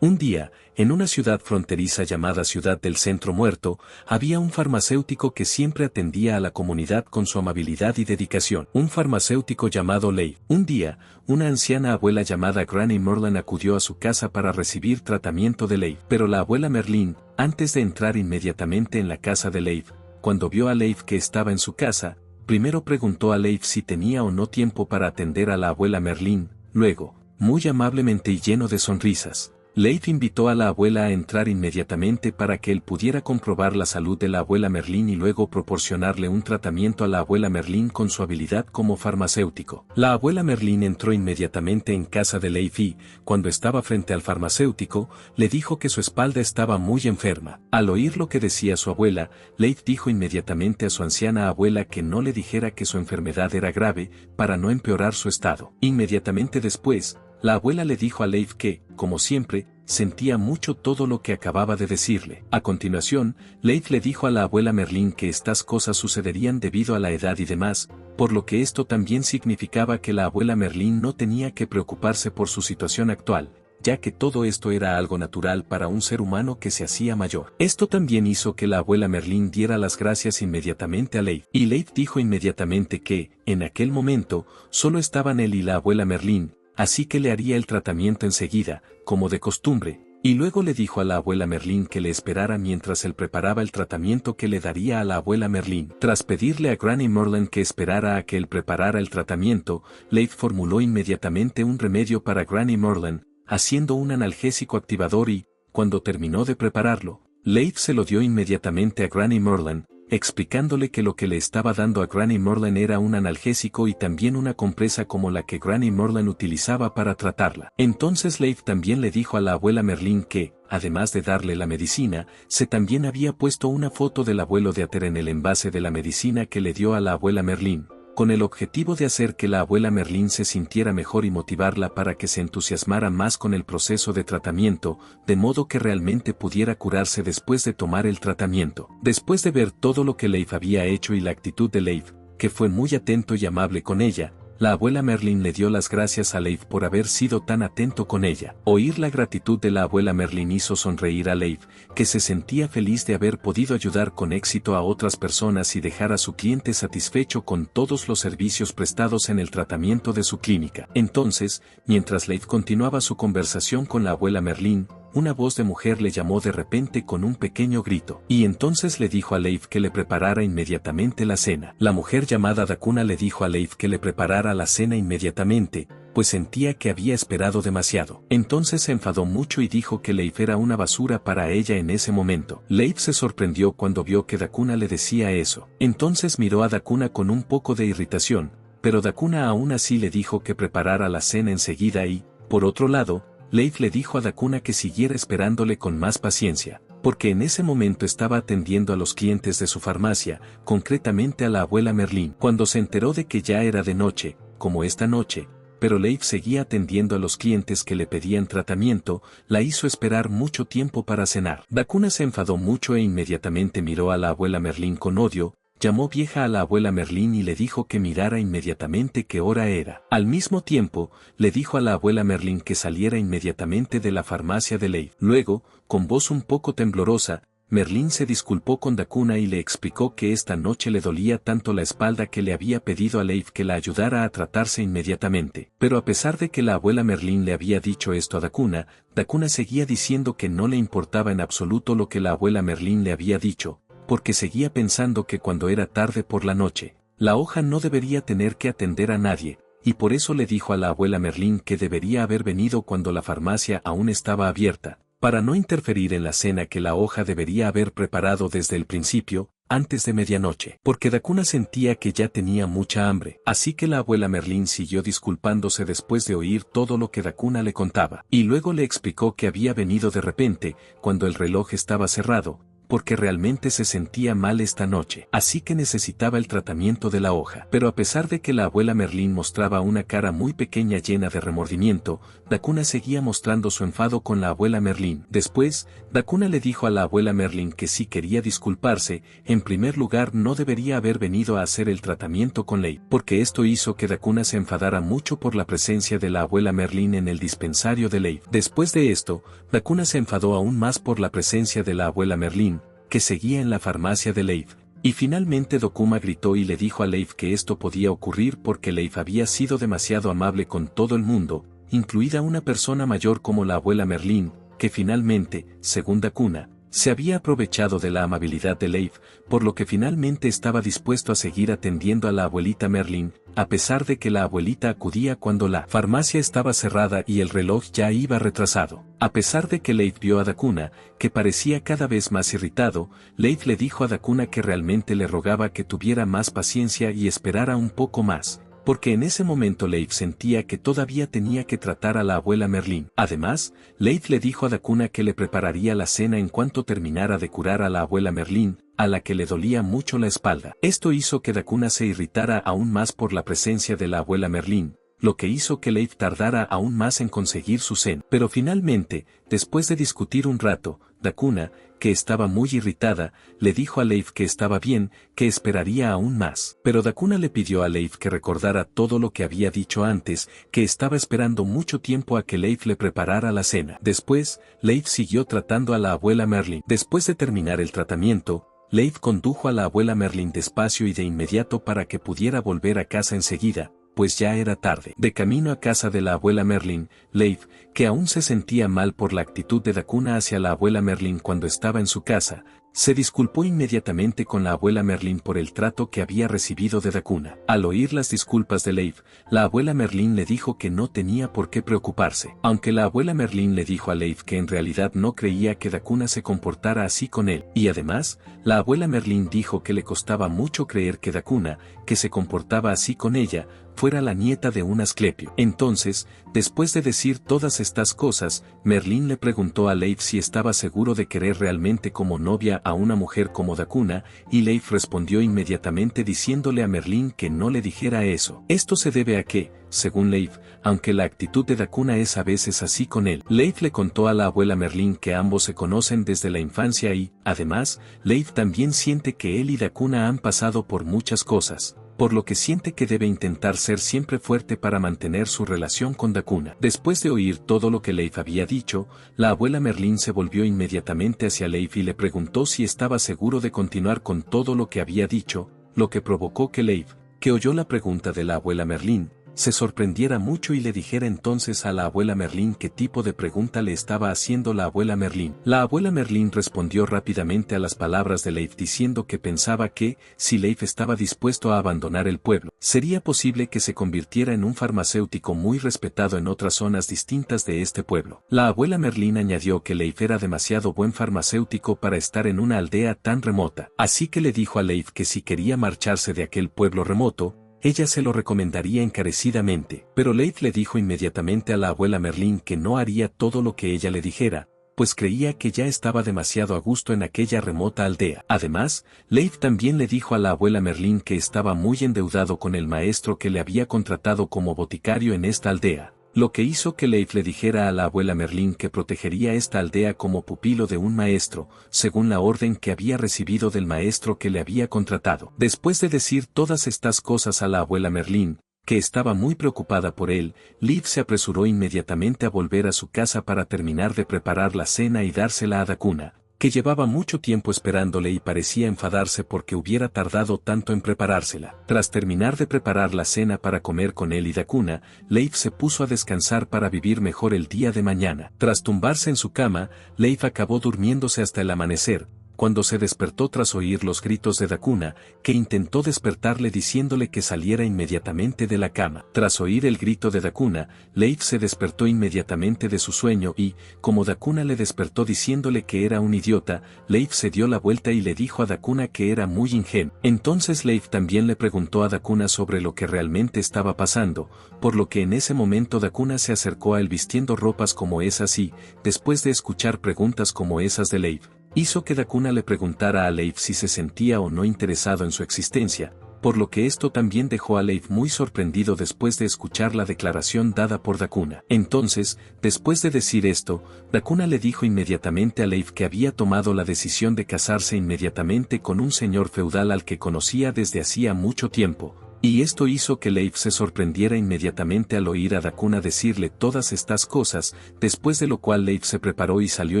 Un día, en una ciudad fronteriza llamada Ciudad del Centro Muerto, había un farmacéutico que siempre atendía a la comunidad con su amabilidad y dedicación. Un farmacéutico llamado Leif. Un día, una anciana abuela llamada Granny Merlin acudió a su casa para recibir tratamiento de Leif. Pero la abuela Merlin, antes de entrar inmediatamente en la casa de Leif, cuando vio a Leif que estaba en su casa, primero preguntó a Leif si tenía o no tiempo para atender a la abuela Merlin. Luego, muy amablemente y lleno de sonrisas, Leif invitó a la abuela a entrar inmediatamente para que él pudiera comprobar la salud de la abuela Merlin y luego proporcionarle un tratamiento a la abuela Merlin con su habilidad como farmacéutico. La abuela Merlin entró inmediatamente en casa de Leif y, cuando estaba frente al farmacéutico, le dijo que su espalda estaba muy enferma. Al oír lo que decía su abuela, Leif dijo inmediatamente a su anciana abuela que no le dijera que su enfermedad era grave, para no empeorar su estado. Inmediatamente después, la abuela le dijo a Leif que, como siempre, sentía mucho todo lo que acababa de decirle. A continuación, Leif le dijo a la abuela Merlin que estas cosas sucederían debido a la edad y demás, por lo que esto también significaba que la abuela Merlin no tenía que preocuparse por su situación actual, ya que todo esto era algo natural para un ser humano que se hacía mayor. Esto también hizo que la abuela Merlin diera las gracias inmediatamente a Leif. Y Leif dijo inmediatamente que, en aquel momento, solo estaban él y la abuela Merlin, así que le haría el tratamiento enseguida, como de costumbre, y luego le dijo a la abuela Merlin que le esperara mientras él preparaba el tratamiento que le daría a la abuela Merlin. Tras pedirle a Granny Merlin que esperara a que él preparara el tratamiento, Leif formuló inmediatamente un remedio para Granny Merlin, haciendo un analgésico activador y, cuando terminó de prepararlo, Leif se lo dio inmediatamente a Granny Merlin, explicándole que lo que le estaba dando a Granny Merlin era un analgésico y también una compresa como la que Granny Merlin utilizaba para tratarla. Entonces Leif también le dijo a la abuela Merlin que, además de darle la medicina, se también había puesto una foto del abuelo de Ater en el envase de la medicina que le dio a la abuela Merlin, con el objetivo de hacer que la abuela Merlin se sintiera mejor y motivarla para que se entusiasmara más con el proceso de tratamiento, de modo que realmente pudiera curarse después de tomar el tratamiento. Después de ver todo lo que Leif había hecho y la actitud de Leif, que fue muy atento y amable con ella, la abuela Merlin le dio las gracias a Leif por haber sido tan atento con ella. Oír la gratitud de la abuela Merlin hizo sonreír a Leif, que se sentía feliz de haber podido ayudar con éxito a otras personas y dejar a su cliente satisfecho con todos los servicios prestados en el tratamiento de su clínica. Entonces, mientras Leif continuaba su conversación con la abuela Merlin, una voz de mujer le llamó de repente con un pequeño grito, y entonces le dijo a Leif que le preparara inmediatamente la cena. La mujer llamada Dakuna le dijo a Leif que le preparara la cena inmediatamente, pues sentía que había esperado demasiado. Entonces se enfadó mucho y dijo que Leif era una basura para ella en ese momento. Leif se sorprendió cuando vio que Dakuna le decía eso. Entonces miró a Dakuna con un poco de irritación, pero Dakuna aún así le dijo que preparara la cena enseguida y, por otro lado, Leif le dijo a Dakuna que siguiera esperándole con más paciencia, porque en ese momento estaba atendiendo a los clientes de su farmacia, concretamente a la abuela Merlin. Cuando se enteró de que ya era de noche, como esta noche, pero Leif seguía atendiendo a los clientes que le pedían tratamiento, la hizo esperar mucho tiempo para cenar. Dakuna se enfadó mucho e inmediatamente miró a la abuela Merlin con odio. Llamó vieja a la abuela Merlin y le dijo que mirara inmediatamente qué hora era. Al mismo tiempo, le dijo a la abuela Merlin que saliera inmediatamente de la farmacia de Leif. Luego, con voz un poco temblorosa, Merlin se disculpó con Dakuna y le explicó que esta noche le dolía tanto la espalda que le había pedido a Leif que la ayudara a tratarse inmediatamente. Pero a pesar de que la abuela Merlin le había dicho esto a Dakuna, Dakuna seguía diciendo que no le importaba en absoluto lo que la abuela Merlin le había dicho, porque seguía pensando que cuando era tarde por la noche, la hoja no debería tener que atender a nadie, y por eso le dijo a la abuela Merlin que debería haber venido cuando la farmacia aún estaba abierta, para no interferir en la cena que la hoja debería haber preparado desde el principio, antes de medianoche, porque Dakuna sentía que ya tenía mucha hambre. Así que la abuela Merlin siguió disculpándose después de oír todo lo que Dakuna le contaba, y luego le explicó que había venido de repente, cuando el reloj estaba cerrado, porque realmente se sentía mal esta noche, así que necesitaba el tratamiento de la hoja. Pero a pesar de que la abuela Merlín mostraba una cara muy pequeña llena de remordimiento, Dakuna seguía mostrando su enfado con la abuela Merlín. Después, Dakuna le dijo a la abuela Merlín que si quería disculparse, en primer lugar no debería haber venido a hacer el tratamiento con Leif, porque esto hizo que Dakuna se enfadara mucho por la presencia de la abuela Merlín en el dispensario de Leif. Después de esto, Dakuna se enfadó aún más por la presencia de la abuela Merlín, que seguía en la farmacia de Leif. Y finalmente Dokuma gritó y le dijo a Leif que esto podía ocurrir porque Leif había sido demasiado amable con todo el mundo, incluida una persona mayor como la abuela Merlín, que finalmente, según Dakuna, se había aprovechado de la amabilidad de Leif, por lo que finalmente estaba dispuesto a seguir atendiendo a la abuelita Merlín, a pesar de que la abuelita acudía cuando la farmacia estaba cerrada y el reloj ya iba retrasado. A pesar de que Leif vio a Dakuna, que parecía cada vez más irritado, Leif le dijo a Dakuna que realmente le rogaba que tuviera más paciencia y esperara un poco más, porque en ese momento Leif sentía que todavía tenía que tratar a la abuela Merlín. Además, Leif le dijo a Dakuna que le prepararía la cena en cuanto terminara de curar a la abuela Merlín, a la que le dolía mucho la espalda. Esto hizo que Dakuna se irritara aún más por la presencia de la abuela Merlín, lo que hizo que Leif tardara aún más en conseguir su cena. Pero finalmente, después de discutir un rato, Dakuna, que estaba muy irritada, le dijo a Leif que estaba bien, que esperaría aún más. Pero Dakuna le pidió a Leif que recordara todo lo que había dicho antes, que estaba esperando mucho tiempo a que Leif le preparara la cena. Después, Leif siguió tratando a la abuela Merlín. Después de terminar el tratamiento, Leif condujo a la abuela Merlín despacio y de inmediato para que pudiera volver a casa enseguida, pues ya era tarde. De camino a casa de la abuela Merlín, Leif, que aún se sentía mal por la actitud de Dakuna hacia la abuela Merlín cuando estaba en su casa, se disculpó inmediatamente con la abuela Merlín por el trato que había recibido de Dakuna. Al oír las disculpas de Leif, la abuela Merlín le dijo que no tenía por qué preocuparse. Aunque la abuela Merlín le dijo a Leif que en realidad no creía que Dakuna se comportara así con él, y además, la abuela Merlín dijo que le costaba mucho creer que Dakuna, que se comportaba así con ella, fuera la nieta de un Asclepio. Entonces, después de decir todas estas cosas, Merlín le preguntó a Leif si estaba seguro de querer realmente como novia a una mujer como Dakuna, y Leif respondió inmediatamente diciéndole a Merlín que no le dijera eso. Esto se debe a que, según Leif, aunque la actitud de Dakuna es a veces así con él. Leif le contó a la abuela Merlín que ambos se conocen desde la infancia y, además, Leif también siente que él y Dakuna han pasado por muchas cosas, por lo que siente que debe intentar ser siempre fuerte para mantener su relación con Dakuna. Después de oír todo lo que Leif había dicho, la abuela Merlín se volvió inmediatamente hacia Leif y le preguntó si estaba seguro de continuar con todo lo que había dicho, lo que provocó que Leif, que oyó la pregunta de la abuela Merlín, se sorprendiera mucho y le dijera entonces a la abuela Merlín qué tipo de pregunta le estaba haciendo la abuela Merlín. La abuela Merlín respondió rápidamente a las palabras de Leif diciendo que pensaba que, si Leif estaba dispuesto a abandonar el pueblo, sería posible que se convirtiera en un farmacéutico muy respetado en otras zonas distintas de este pueblo. La abuela Merlín añadió que Leif era demasiado buen farmacéutico para estar en una aldea tan remota, así que le dijo a Leif que si quería marcharse de aquel pueblo remoto, ella se lo recomendaría encarecidamente, pero Leif le dijo inmediatamente a la abuela Merlín que no haría todo lo que ella le dijera, pues creía que ya estaba demasiado a gusto en aquella remota aldea. Además, Leif también le dijo a la abuela Merlín que estaba muy endeudado con el maestro que le había contratado como boticario en esta aldea, lo que hizo que Leif le dijera a la abuela Merlín que protegería esta aldea como pupilo de un maestro, según la orden que había recibido del maestro que le había contratado. Después de decir todas estas cosas a la abuela Merlín, que estaba muy preocupada por él, Leif se apresuró inmediatamente a volver a su casa para terminar de preparar la cena y dársela a Dakuna, que llevaba mucho tiempo esperándole y parecía enfadarse porque hubiera tardado tanto en preparársela. Tras terminar de preparar la cena para comer con él y Dakuna, Leif se puso a descansar para vivir mejor el día de mañana. Tras tumbarse en su cama, Leif acabó durmiéndose hasta el amanecer, cuando se despertó tras oír los gritos de Dakuna, que intentó despertarle diciéndole que saliera inmediatamente de la cama. Tras oír el grito de Dakuna, Leif se despertó inmediatamente de su sueño y, como Dakuna le despertó diciéndole que era un idiota, Leif se dio la vuelta y le dijo a Dakuna que era muy ingenuo. Entonces Leif también le preguntó a Dakuna sobre lo que realmente estaba pasando, por lo que en ese momento Dakuna se acercó a él vistiendo ropas como esas y, después de escuchar preguntas como esas de Leif, hizo que Dakuna le preguntara a Leif si se sentía o no interesado en su existencia, por lo que esto también dejó a Leif muy sorprendido después de escuchar la declaración dada por Dakuna. Entonces, después de decir esto, Dakuna le dijo inmediatamente a Leif que había tomado la decisión de casarse inmediatamente con un señor feudal al que conocía desde hacía mucho tiempo, y esto hizo que Leif se sorprendiera inmediatamente al oír a Dakuna decirle todas estas cosas, después de lo cual Leif se preparó y salió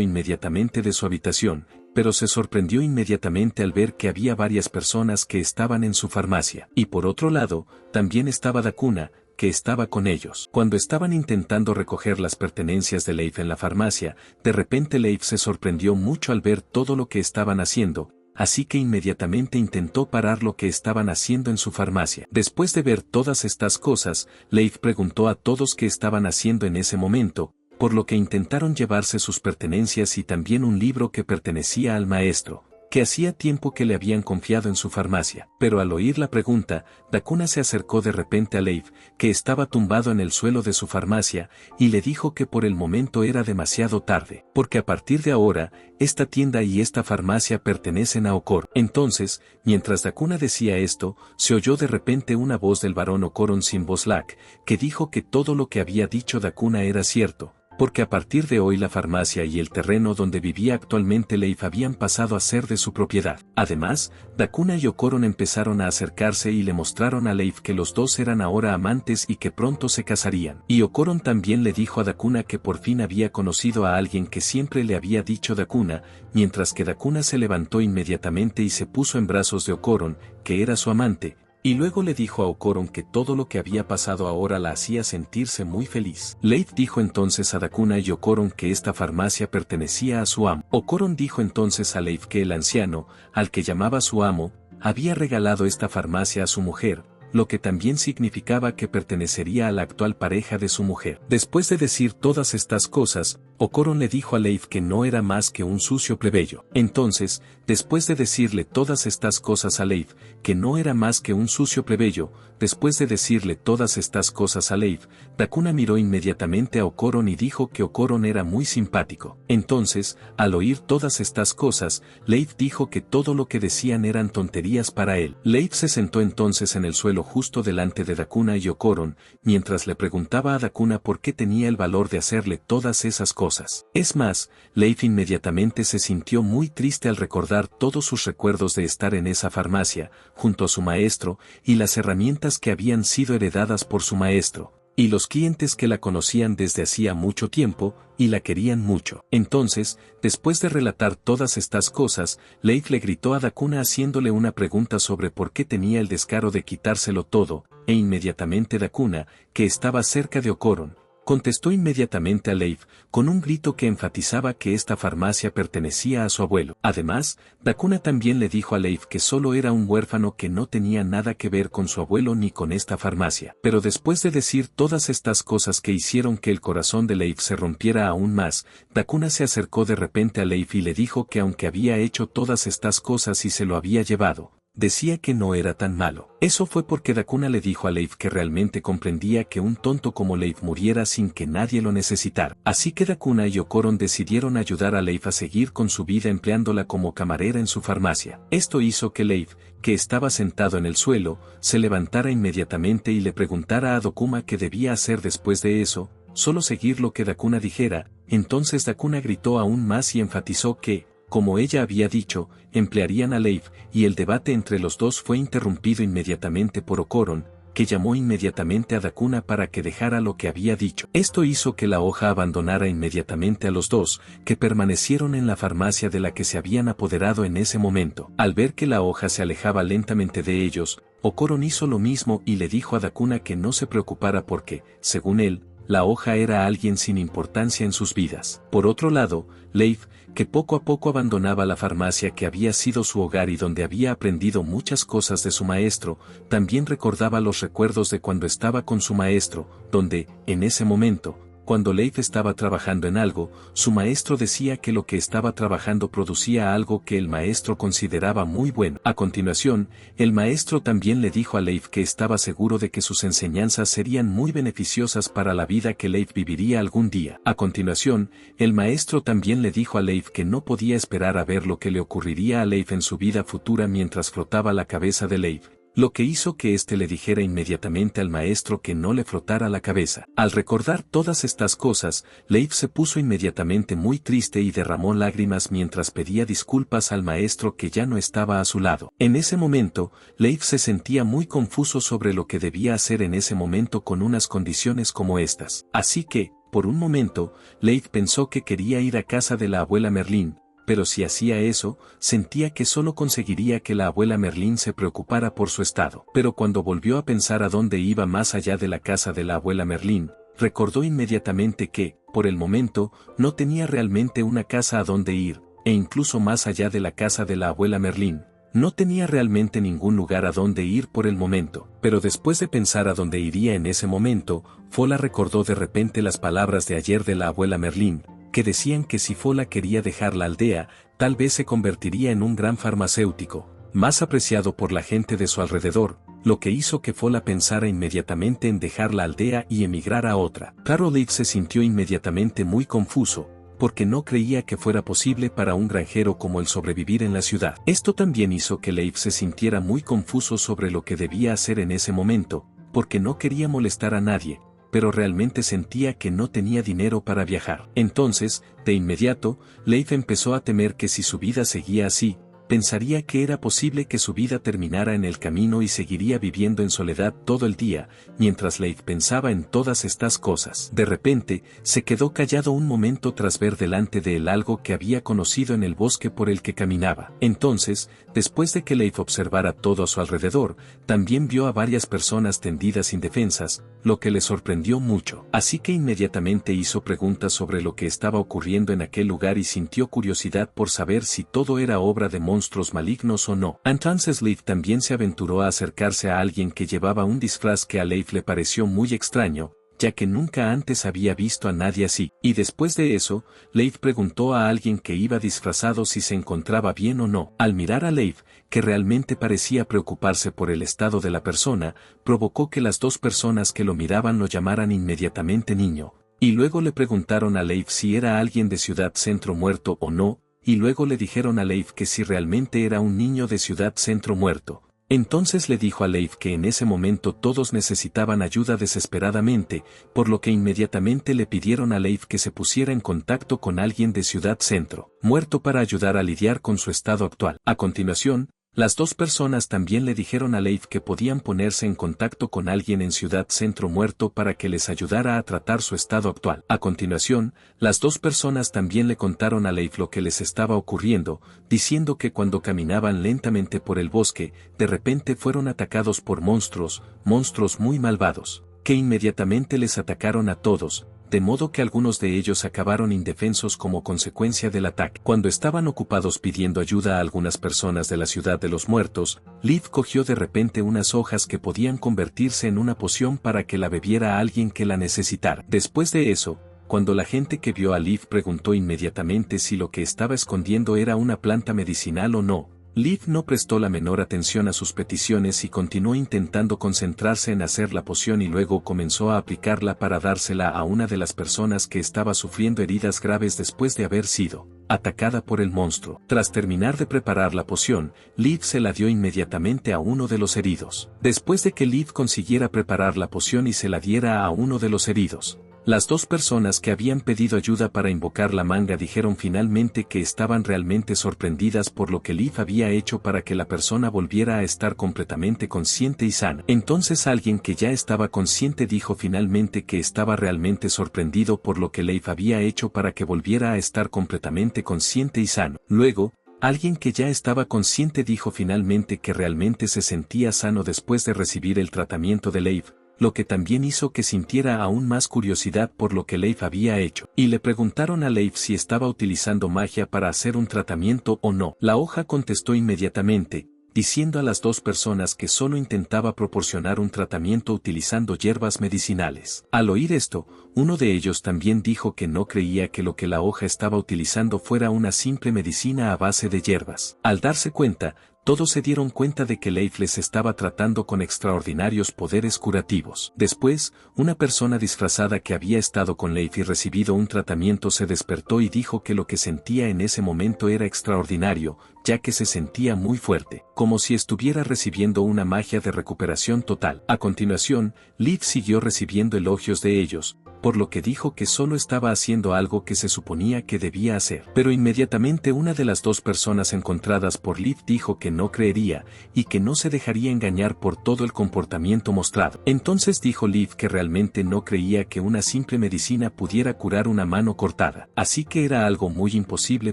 inmediatamente de su habitación, pero se sorprendió inmediatamente al ver que había varias personas que estaban en su farmacia. Y por otro lado, también estaba Dakuna, que estaba con ellos. Cuando estaban intentando recoger las pertenencias de Leif en la farmacia, de repente Leif se sorprendió mucho al ver todo lo que estaban haciendo, así que inmediatamente intentó parar lo que estaban haciendo en su farmacia. Después de ver todas estas cosas, Leif preguntó a todos qué estaban haciendo en ese momento, por lo que intentaron llevarse sus pertenencias y también un libro que pertenecía al maestro, que hacía tiempo que le habían confiado en su farmacia. Pero al oír la pregunta, Dakuna se acercó de repente a Leif, que estaba tumbado en el suelo de su farmacia, y le dijo que por el momento era demasiado tarde, porque a partir de ahora, esta tienda y esta farmacia pertenecen a Okoron. Entonces, mientras Dakuna decía esto, se oyó de repente una voz del barón Okoron Sinboslak, que dijo que todo lo que había dicho Dakuna era cierto, porque a partir de hoy la farmacia y el terreno donde vivía actualmente Leif habían pasado a ser de su propiedad. Además, Dakuna y Okoron empezaron a acercarse y le mostraron a Leif que los dos eran ahora amantes y que pronto se casarían. Y Okoron también le dijo a Dakuna que por fin había conocido a alguien que siempre le había dicho Dakuna, mientras que Dakuna se levantó inmediatamente y se puso en brazos de Okoron, que era su amante, y luego le dijo a Okoron que todo lo que había pasado ahora la hacía sentirse muy feliz. Leif dijo entonces a Dakuna y Okoron que esta farmacia pertenecía a su amo. Okoron dijo entonces a Leif que el anciano, al que llamaba su amo, había regalado esta farmacia a su mujer, lo que también significaba que pertenecería a la actual pareja de su mujer. Después de decir todas estas cosas, Okoron le dijo a Leif que no era más que un sucio plebeyo. Entonces, después de decirle todas estas cosas a Leif, que no era más que un sucio plebeyo, después de decirle todas estas cosas a Leif, Dakuna miró inmediatamente a Okoron y dijo que Okoron era muy simpático. Entonces, al oír todas estas cosas, Leif dijo que todo lo que decían eran tonterías para él. Leif se sentó entonces en el suelo justo delante de Dakuna y Okoron, mientras le preguntaba a Dakuna por qué tenía el valor de hacerle todas esas cosas. Es más, Leif inmediatamente se sintió muy triste al recordar todos sus recuerdos de estar en esa farmacia, junto a su maestro, y las herramientas que habían sido heredadas por su maestro, y los clientes que la conocían desde hacía mucho tiempo, y la querían mucho. Entonces, después de relatar todas estas cosas, Leif le gritó a Dakuna haciéndole una pregunta sobre por qué tenía el descaro de quitárselo todo, e inmediatamente Dakuna, que estaba cerca de Okoron, contestó inmediatamente a Leif, con un grito que enfatizaba que esta farmacia pertenecía a su abuelo. Además, Dakuna también le dijo a Leif que solo era un huérfano que no tenía nada que ver con su abuelo ni con esta farmacia. Pero después de decir todas estas cosas que hicieron que el corazón de Leif se rompiera aún más, Dakuna se acercó de repente a Leif y le dijo que aunque había hecho todas estas cosas y se lo había llevado, decía que no era tan malo. Eso fue porque Dakuna le dijo a Leif que realmente comprendía que un tonto como Leif muriera sin que nadie lo necesitara. Así que Dakuna y Okoron decidieron ayudar a Leif a seguir con su vida empleándola como camarera en su farmacia. Esto hizo que Leif, que estaba sentado en el suelo, se levantara inmediatamente y le preguntara a Dakuna qué debía hacer después de eso, solo seguir lo que Dakuna dijera. Entonces Dakuna gritó aún más y enfatizó que, como ella había dicho, emplearían a Leif, y el debate entre los dos fue interrumpido inmediatamente por Okoron, que llamó inmediatamente a Dakuna para que dejara lo que había dicho. Esto hizo que la hoja abandonara inmediatamente a los dos, que permanecieron en la farmacia de la que se habían apoderado en ese momento. Al ver que la hoja se alejaba lentamente de ellos, Okoron hizo lo mismo y le dijo a Dakuna que no se preocupara porque, según él, la hoja era alguien sin importancia en sus vidas. Por otro lado, Leif, que poco a poco abandonaba la farmacia que había sido su hogar y donde había aprendido muchas cosas de su maestro, también recordaba los recuerdos de cuando estaba con su maestro, donde, en ese momento, Cuando Leif estaba trabajando en algo, su maestro decía que lo que estaba trabajando producía algo que el maestro consideraba muy bueno. A continuación, el maestro también le dijo a Leif que estaba seguro de que sus enseñanzas serían muy beneficiosas para la vida que Leif viviría algún día. A continuación, el maestro también le dijo a Leif que no podía esperar a ver lo que le ocurriría a Leif en su vida futura mientras frotaba la cabeza de Leif, lo que hizo que éste le dijera inmediatamente al maestro que no le frotara la cabeza. Al recordar todas estas cosas, Leif se puso inmediatamente muy triste y derramó lágrimas mientras pedía disculpas al maestro que ya no estaba a su lado. En ese momento, Leif se sentía muy confuso sobre lo que debía hacer en ese momento con unas condiciones como estas. Así que, por un momento, Leif pensó que quería ir a casa de la abuela Merlín, pero si hacía eso, sentía que solo conseguiría que la abuela Merlín se preocupara por su estado. Pero cuando volvió a pensar a dónde iba más allá de la casa de la abuela Merlín, recordó inmediatamente que, por el momento, no tenía realmente una casa a dónde ir, e incluso más allá de la casa de la abuela Merlín, no tenía realmente ningún lugar a dónde ir por el momento. Pero después de pensar a dónde iría en ese momento, Fola recordó de repente las palabras de ayer de la abuela Merlín, que decían que si Fola quería dejar la aldea, tal vez se convertiría en un gran farmacéutico, más apreciado por la gente de su alrededor, lo que hizo que Fola pensara inmediatamente en dejar la aldea y emigrar a otra. Claro, Leif se sintió inmediatamente muy confuso, porque no creía que fuera posible para un granjero como él sobrevivir en la ciudad. Esto también hizo que Leif se sintiera muy confuso sobre lo que debía hacer en ese momento, porque no quería molestar a nadie, pero realmente sentía que no tenía dinero para viajar. Entonces, de inmediato, Leif empezó a temer que si su vida seguía así, pensaría que era posible que su vida terminara en el camino y seguiría viviendo en soledad todo el día. Mientras Leif pensaba en todas estas cosas, de repente, se quedó callado un momento tras ver delante de él algo que había conocido en el bosque por el que caminaba. Entonces, después de que Leif observara todo a su alrededor, también vio a varias personas tendidas indefensas, lo que le sorprendió mucho. Así que inmediatamente hizo preguntas sobre lo que estaba ocurriendo en aquel lugar y sintió curiosidad por saber si todo era obra de monstruos malignos o no. Entonces Leif también se aventuró a acercarse a alguien que llevaba un disfraz que a Leif le pareció muy extraño, ya que nunca antes había visto a nadie así. Y después de eso, Leif preguntó a alguien que iba disfrazado si se encontraba bien o no. Al mirar a Leif, que realmente parecía preocuparse por el estado de la persona, provocó que las dos personas que lo miraban lo llamaran inmediatamente niño, y luego le preguntaron a Leif si era alguien de Ciudad Centro Muerto o no, y luego le dijeron a Leif que si realmente era un niño de Ciudad Centro Muerto. Entonces le dijo a Leif que en ese momento todos necesitaban ayuda desesperadamente, por lo que inmediatamente le pidieron a Leif que se pusiera en contacto con alguien de Ciudad Centro Muerto para ayudar a lidiar con su estado actual. A continuación, las dos personas también le dijeron a Leif que podían ponerse en contacto con alguien en Ciudad Centro Muerto para que les ayudara a tratar su estado actual. A continuación, las dos personas también le contaron a Leif lo que les estaba ocurriendo, diciendo que cuando caminaban lentamente por el bosque, de repente fueron atacados por monstruos muy malvados, que inmediatamente les atacaron a todos, de modo que algunos de ellos acabaron indefensos como consecuencia del ataque. Cuando estaban ocupados pidiendo ayuda a algunas personas de la ciudad de los muertos, Leif cogió de repente unas hojas que podían convertirse en una poción para que la bebiera a alguien que la necesitara. Después de eso, cuando la gente que vio a Leif preguntó inmediatamente si lo que estaba escondiendo era una planta medicinal o no, Leif no prestó la menor atención a sus peticiones y continuó intentando concentrarse en hacer la poción y luego comenzó a aplicarla para dársela a una de las personas que estaba sufriendo heridas graves después de haber sido atacada por el monstruo. Tras terminar de preparar la poción, Leif se la dio inmediatamente a uno de los heridos. Después de que Leif consiguiera preparar la poción y se la diera a uno de los heridos, las dos personas que habían pedido ayuda para invocar la manga dijeron finalmente que estaban realmente sorprendidas por lo que Leif había hecho para que la persona volviera a estar completamente consciente y sana. Entonces alguien que ya estaba consciente dijo finalmente que estaba realmente sorprendido por lo que Leif había hecho para que volviera a estar completamente consciente y sano. Luego, alguien que ya estaba consciente dijo finalmente que realmente se sentía sano después de recibir el tratamiento de Leif, lo que también hizo que sintiera aún más curiosidad por lo que Leif había hecho. Y le preguntaron a Leif si estaba utilizando magia para hacer un tratamiento o no. La hoja contestó inmediatamente, diciendo a las dos personas que solo intentaba proporcionar un tratamiento utilizando hierbas medicinales. Al oír esto, uno de ellos también dijo que no creía que lo que la hoja estaba utilizando fuera una simple medicina a base de hierbas. Al darse cuenta, todos se dieron cuenta de que Leif les estaba tratando con extraordinarios poderes curativos. Después, una persona disfrazada que había estado con Leif y recibido un tratamiento se despertó y dijo que lo que sentía en ese momento era extraordinario, ya que se sentía muy fuerte, como si estuviera recibiendo una magia de recuperación total. A continuación, Leif siguió recibiendo elogios de ellos, por lo que dijo que solo estaba haciendo algo que se suponía que debía hacer. Pero inmediatamente una de las dos personas encontradas por Leif dijo que no creería, y que no se dejaría engañar por todo el comportamiento mostrado. Entonces dijo Leif que realmente no creía que una simple medicina pudiera curar una mano cortada, así que era algo muy imposible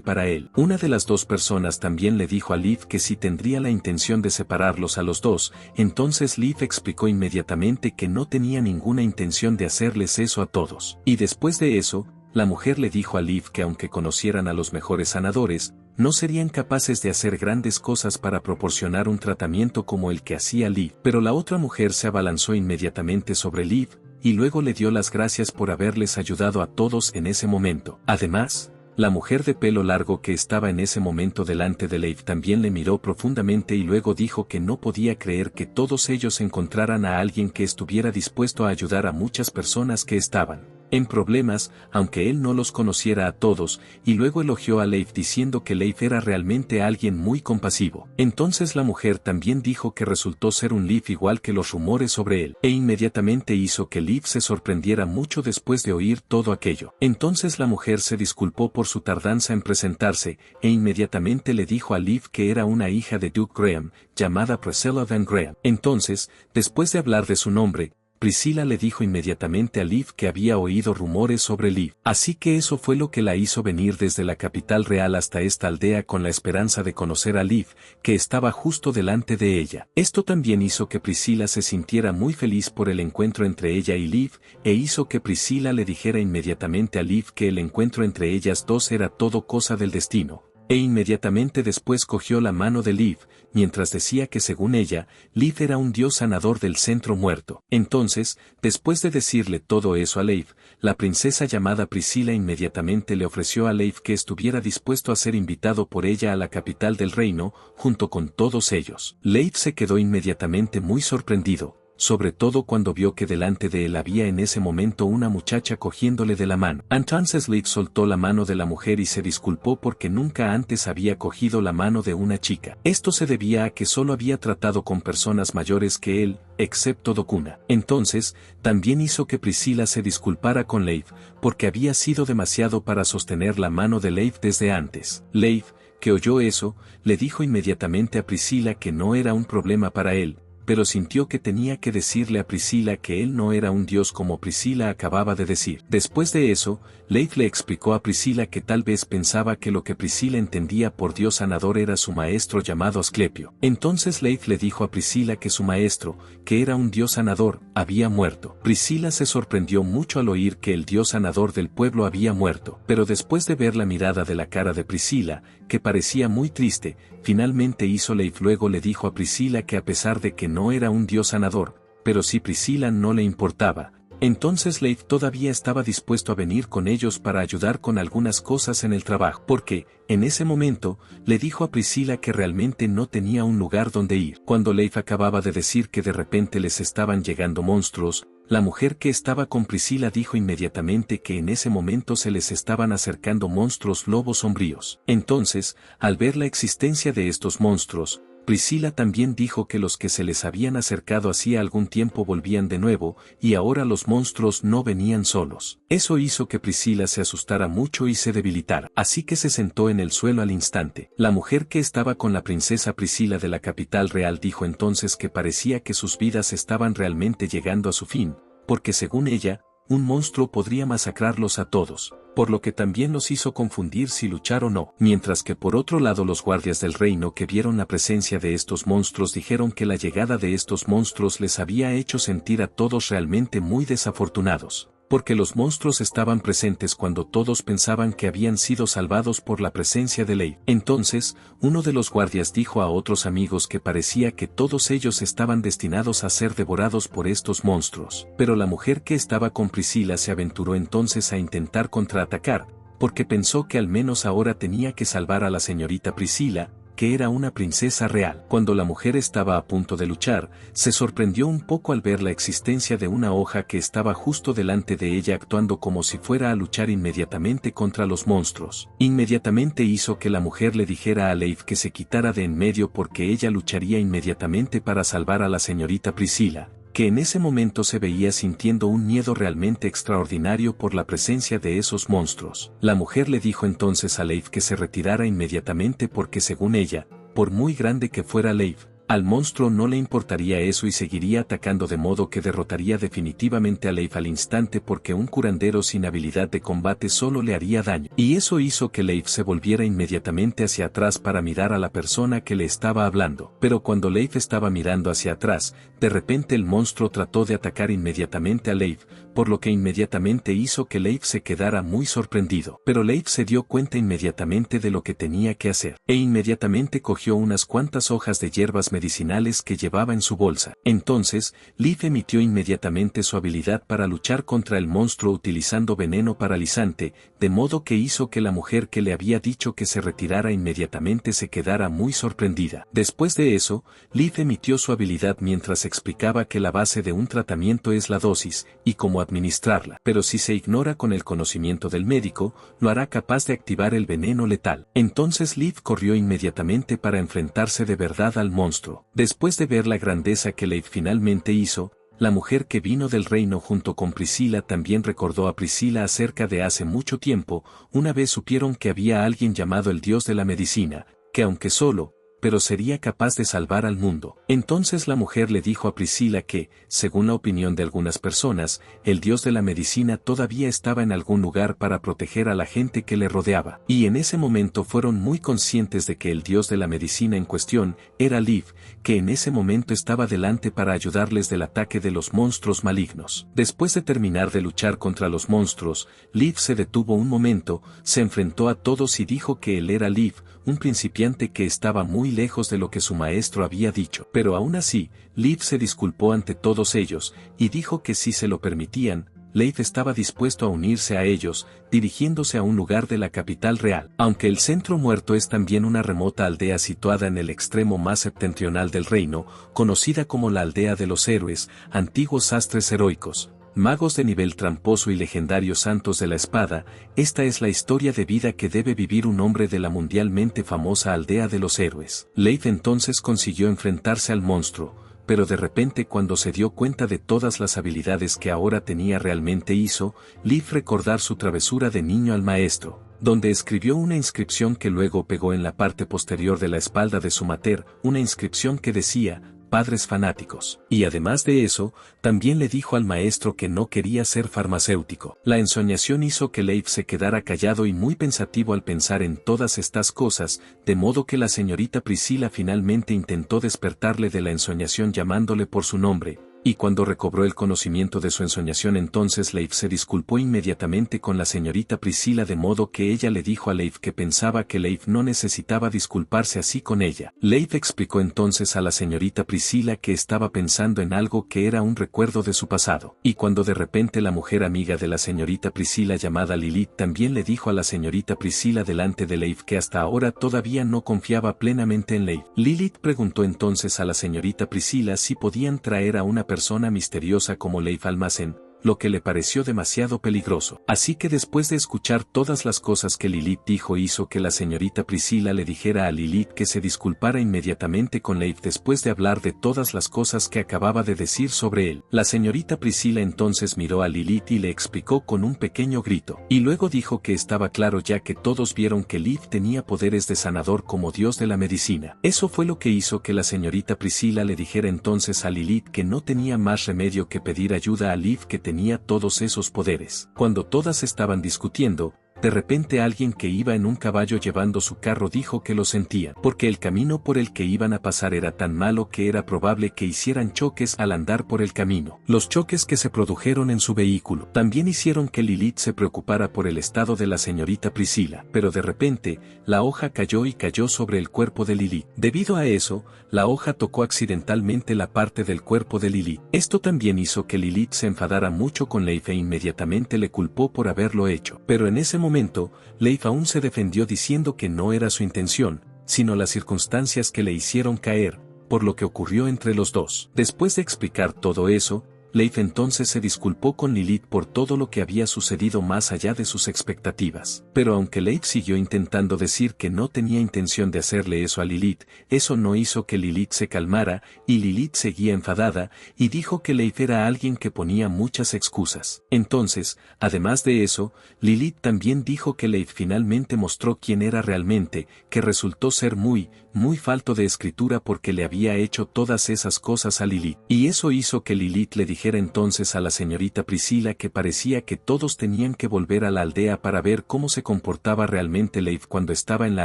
para él. Una de las dos personas también le dijo a Leif que si tendría la intención de separarlos a los dos, entonces Leif explicó inmediatamente que no tenía ninguna intención de hacerles eso a todos. Y después de eso, la mujer le dijo a Leif que aunque conocieran a los mejores sanadores, no serían capaces de hacer grandes cosas para proporcionar un tratamiento como el que hacía Leif. Pero la otra mujer se abalanzó inmediatamente sobre Leif, y luego le dio las gracias por haberles ayudado a todos en ese momento. Además, la mujer de pelo largo que estaba en ese momento delante de Leif también le miró profundamente y luego dijo que no podía creer que todos ellos encontraran a alguien que estuviera dispuesto a ayudar a muchas personas que estaban en problemas, aunque él no los conociera a todos, y luego elogió a Leif diciendo que Leif era realmente alguien muy compasivo. Entonces la mujer también dijo que resultó ser un Leif igual que los rumores sobre él, e inmediatamente hizo que Leif se sorprendiera mucho después de oír todo aquello. Entonces la mujer se disculpó por su tardanza en presentarse, e inmediatamente le dijo a Leif que era una hija de Duke Graham, llamada Priscilla Van Graham. Entonces, después de hablar de su nombre, Priscilla le dijo inmediatamente a Leif que había oído rumores sobre Leif, así que eso fue lo que la hizo venir desde la capital real hasta esta aldea con la esperanza de conocer a Leif, que estaba justo delante de ella. Esto también hizo que Priscilla se sintiera muy feliz por el encuentro entre ella y Leif, e hizo que Priscilla le dijera inmediatamente a Leif que el encuentro entre ellas dos era todo cosa del destino. E inmediatamente después cogió la mano de Leif, mientras decía que según ella, Leif era un dios sanador del centro muerto. Entonces, después de decirle todo eso a Leif, la princesa llamada Priscilla inmediatamente le ofreció a Leif que estuviera dispuesto a ser invitado por ella a la capital del reino, junto con todos ellos. Leif se quedó inmediatamente muy sorprendido, sobre todo cuando vio que delante de él había en ese momento una muchacha cogiéndole de la mano. Entonces Leif soltó la mano de la mujer y se disculpó porque nunca antes había cogido la mano de una chica. Esto se debía a que solo había tratado con personas mayores que él, excepto Dokuna. Entonces, también hizo que Priscilla se disculpara con Leif, porque había sido demasiado para sostener la mano de Leif desde antes. Leif, que oyó eso, le dijo inmediatamente a Priscilla que no era un problema para él, pero sintió que tenía que decirle a Priscilla que él no era un dios como Priscilla acababa de decir. Después de eso, Leif le explicó a Priscilla que tal vez pensaba que lo que Priscilla entendía por dios sanador era su maestro llamado Asclepio. Entonces Leif le dijo a Priscilla que su maestro, que era un dios sanador, había muerto. Priscilla se sorprendió mucho al oír que el dios sanador del pueblo había muerto, pero después de ver la mirada de la cara de Priscilla, que parecía muy triste, finalmente hizo Leif luego le dijo a Priscilla que a pesar de que no era un dios sanador, pero si Priscilla no le importaba, entonces Leif todavía estaba dispuesto a venir con ellos para ayudar con algunas cosas en el trabajo, porque, en ese momento, le dijo a Priscilla que realmente no tenía un lugar donde ir. Cuando Leif acababa de decir que de repente les estaban llegando monstruos, la mujer que estaba con Priscilla dijo inmediatamente que en ese momento se les estaban acercando monstruos lobos sombríos. Entonces, al ver la existencia de estos monstruos, Priscilla también dijo que los que se les habían acercado hacía algún tiempo volvían de nuevo, y ahora los monstruos no venían solos. Eso hizo que Priscilla se asustara mucho y se debilitara, así que se sentó en el suelo al instante. La mujer que estaba con la princesa Priscilla de la capital real dijo entonces que parecía que sus vidas estaban realmente llegando a su fin, porque según ella, un monstruo podría masacrarlos a todos, por lo que también los hizo confundir si luchar o no. Mientras que por otro lado los guardias del reino que vieron la presencia de estos monstruos dijeron que la llegada de estos monstruos les había hecho sentir a todos realmente muy desafortunados. porque los monstruos estaban presentes cuando todos pensaban que habían sido salvados por la presencia de Leif. Entonces, uno de los guardias dijo a otros amigos que parecía que todos ellos estaban destinados a ser devorados por estos monstruos. Pero la mujer que estaba con Priscila se aventuró entonces a intentar contraatacar, porque pensó que al menos ahora tenía que salvar a la señorita Priscila, que era una princesa real. Cuando la mujer estaba a punto de luchar, se sorprendió un poco al ver la existencia de una hoja que estaba justo delante de ella actuando como si fuera a luchar inmediatamente contra los monstruos. Inmediatamente hizo que la mujer le dijera a Leif que se quitara de en medio porque ella lucharía inmediatamente para salvar a la señorita Priscila, que en ese momento se veía sintiendo un miedo realmente extraordinario por la presencia de esos monstruos. La mujer le dijo entonces a Leif que se retirara inmediatamente porque según ella, por muy grande que fuera Leif, al monstruo no le importaría eso y seguiría atacando de modo que derrotaría definitivamente a Leif al instante porque un curandero sin habilidad de combate solo le haría daño. Y eso hizo que Leif se volviera inmediatamente hacia atrás para mirar a la persona que le estaba hablando. Pero cuando Leif estaba mirando hacia atrás, de repente el monstruo trató de atacar inmediatamente a Leif, por lo que inmediatamente hizo que Leif se quedara muy sorprendido. Pero Leif se dio cuenta inmediatamente de lo que tenía que hacer, e inmediatamente cogió unas cuantas hojas de hierbas medicinales que llevaba en su bolsa. Entonces, Leif emitió inmediatamente su habilidad para luchar contra el monstruo utilizando veneno paralizante, de modo que hizo que la mujer que le había dicho que se retirara inmediatamente se quedara muy sorprendida. Después de eso, Leif emitió su habilidad mientras explicaba que la base de un tratamiento es la dosis, y cómo administrarla. Pero si se ignora con el conocimiento del médico, lo hará capaz de activar el veneno letal. Entonces Leif corrió inmediatamente para enfrentarse de verdad al monstruo. Después de ver la grandeza que Leif finalmente hizo, la mujer que vino del reino junto con Priscila también recordó a Priscila acerca de hace mucho tiempo, una vez supieron que había alguien llamado el dios de la medicina, que aunque solo, pero sería capaz de salvar al mundo. Entonces la mujer le dijo a Priscila que, según la opinión de algunas personas, el dios de la medicina todavía estaba en algún lugar para proteger a la gente que le rodeaba. Y en ese momento fueron muy conscientes de que el dios de la medicina en cuestión era Leif, que en ese momento estaba delante para ayudarles del ataque de los monstruos malignos. Después de terminar de luchar contra los monstruos, Leif se detuvo un momento, se enfrentó a todos y dijo que él era Leif, un principiante que estaba muy lejos de lo que su maestro había dicho. Pero aún así, Leif se disculpó ante todos ellos, y dijo que si se lo permitían, Leif estaba dispuesto a unirse a ellos, dirigiéndose a un lugar de la capital real. Aunque el Centro Muerto es también una remota aldea situada en el extremo más septentrional del reino, conocida como la Aldea de los Héroes, antiguos sastres heroicos, magos de nivel tramposo y legendarios santos de la espada, esta es la historia de vida que debe vivir un hombre de la mundialmente famosa Aldea de los Héroes. Leif entonces consiguió enfrentarse al monstruo, pero de repente cuando se dio cuenta de todas las habilidades que ahora tenía realmente hizo, Leif recordar su travesura de niño al maestro, donde escribió una inscripción que luego pegó en la parte posterior de la espalda de su mater, una inscripción que decía, padres fanáticos. Y además de eso, también le dijo al maestro que no quería ser farmacéutico. La ensoñación hizo que Leif se quedara callado y muy pensativo al pensar en todas estas cosas, de modo que la señorita Priscila finalmente intentó despertarle de la ensoñación llamándole por su nombre, y cuando recobró el conocimiento de su ensoñación entonces Leif se disculpó inmediatamente con la señorita Priscila de modo que ella le dijo a Leif que pensaba que Leif no necesitaba disculparse así con ella. Leif explicó entonces a la señorita Priscila que estaba pensando en algo que era un recuerdo de su pasado. Y cuando de repente la mujer amiga de la señorita Priscila llamada Lilith también le dijo a la señorita Priscila delante de Leif que hasta ahora todavía no confiaba plenamente en Leif. Lilith preguntó entonces a la señorita Priscila si podían traer a una persona misteriosa como Leif Almacén, lo que le pareció demasiado peligroso. Así que después de escuchar todas las cosas que Lilith dijo hizo que la señorita Priscila le dijera a Lilith que se disculpara inmediatamente con Leif después de hablar de todas las cosas que acababa de decir sobre él. La señorita Priscila entonces miró a Lilith y le explicó con un pequeño grito, y luego dijo que estaba claro ya que todos vieron que Leif tenía poderes de sanador como dios de la medicina. Eso fue lo que hizo que la señorita Priscila le dijera entonces a Lilith que no tenía más remedio que pedir ayuda a Leif que tenía todos esos poderes. Cuando todas estaban discutiendo, de repente alguien que iba en un caballo llevando su carro dijo que lo sentía, porque el camino por el que iban a pasar era tan malo que era probable que hicieran choques al andar por el camino. Los choques que se produjeron en su vehículo también hicieron que Lilith se preocupara por el estado de la señorita Priscilla, pero de repente, la hoja cayó y cayó sobre el cuerpo de Lilith. Debido a eso, la hoja tocó accidentalmente la parte del cuerpo de Lilith. Esto también hizo que Lilith se enfadara mucho con Leif e inmediatamente le culpó por haberlo hecho. Pero en ese momento, Leif aún se defendió diciendo que no era su intención, sino las circunstancias que le hicieron caer, por lo que ocurrió entre los dos. Después de explicar todo eso, Leif entonces se disculpó con Lilith por todo lo que había sucedido más allá de sus expectativas. Pero aunque Leif siguió intentando decir que no tenía intención de hacerle eso a Lilith, eso no hizo que Lilith se calmara, y Lilith seguía enfadada, y dijo que Leif era alguien que ponía muchas excusas. Entonces, además de eso, Lilith también dijo que Leif finalmente mostró quién era realmente, que resultó ser muy falto de escritura porque le había hecho todas esas cosas a Lilith. Y eso hizo que Lilith le dijera entonces a la señorita Priscilla que parecía que todos tenían que volver a la aldea para ver cómo se comportaba realmente Leif cuando estaba en la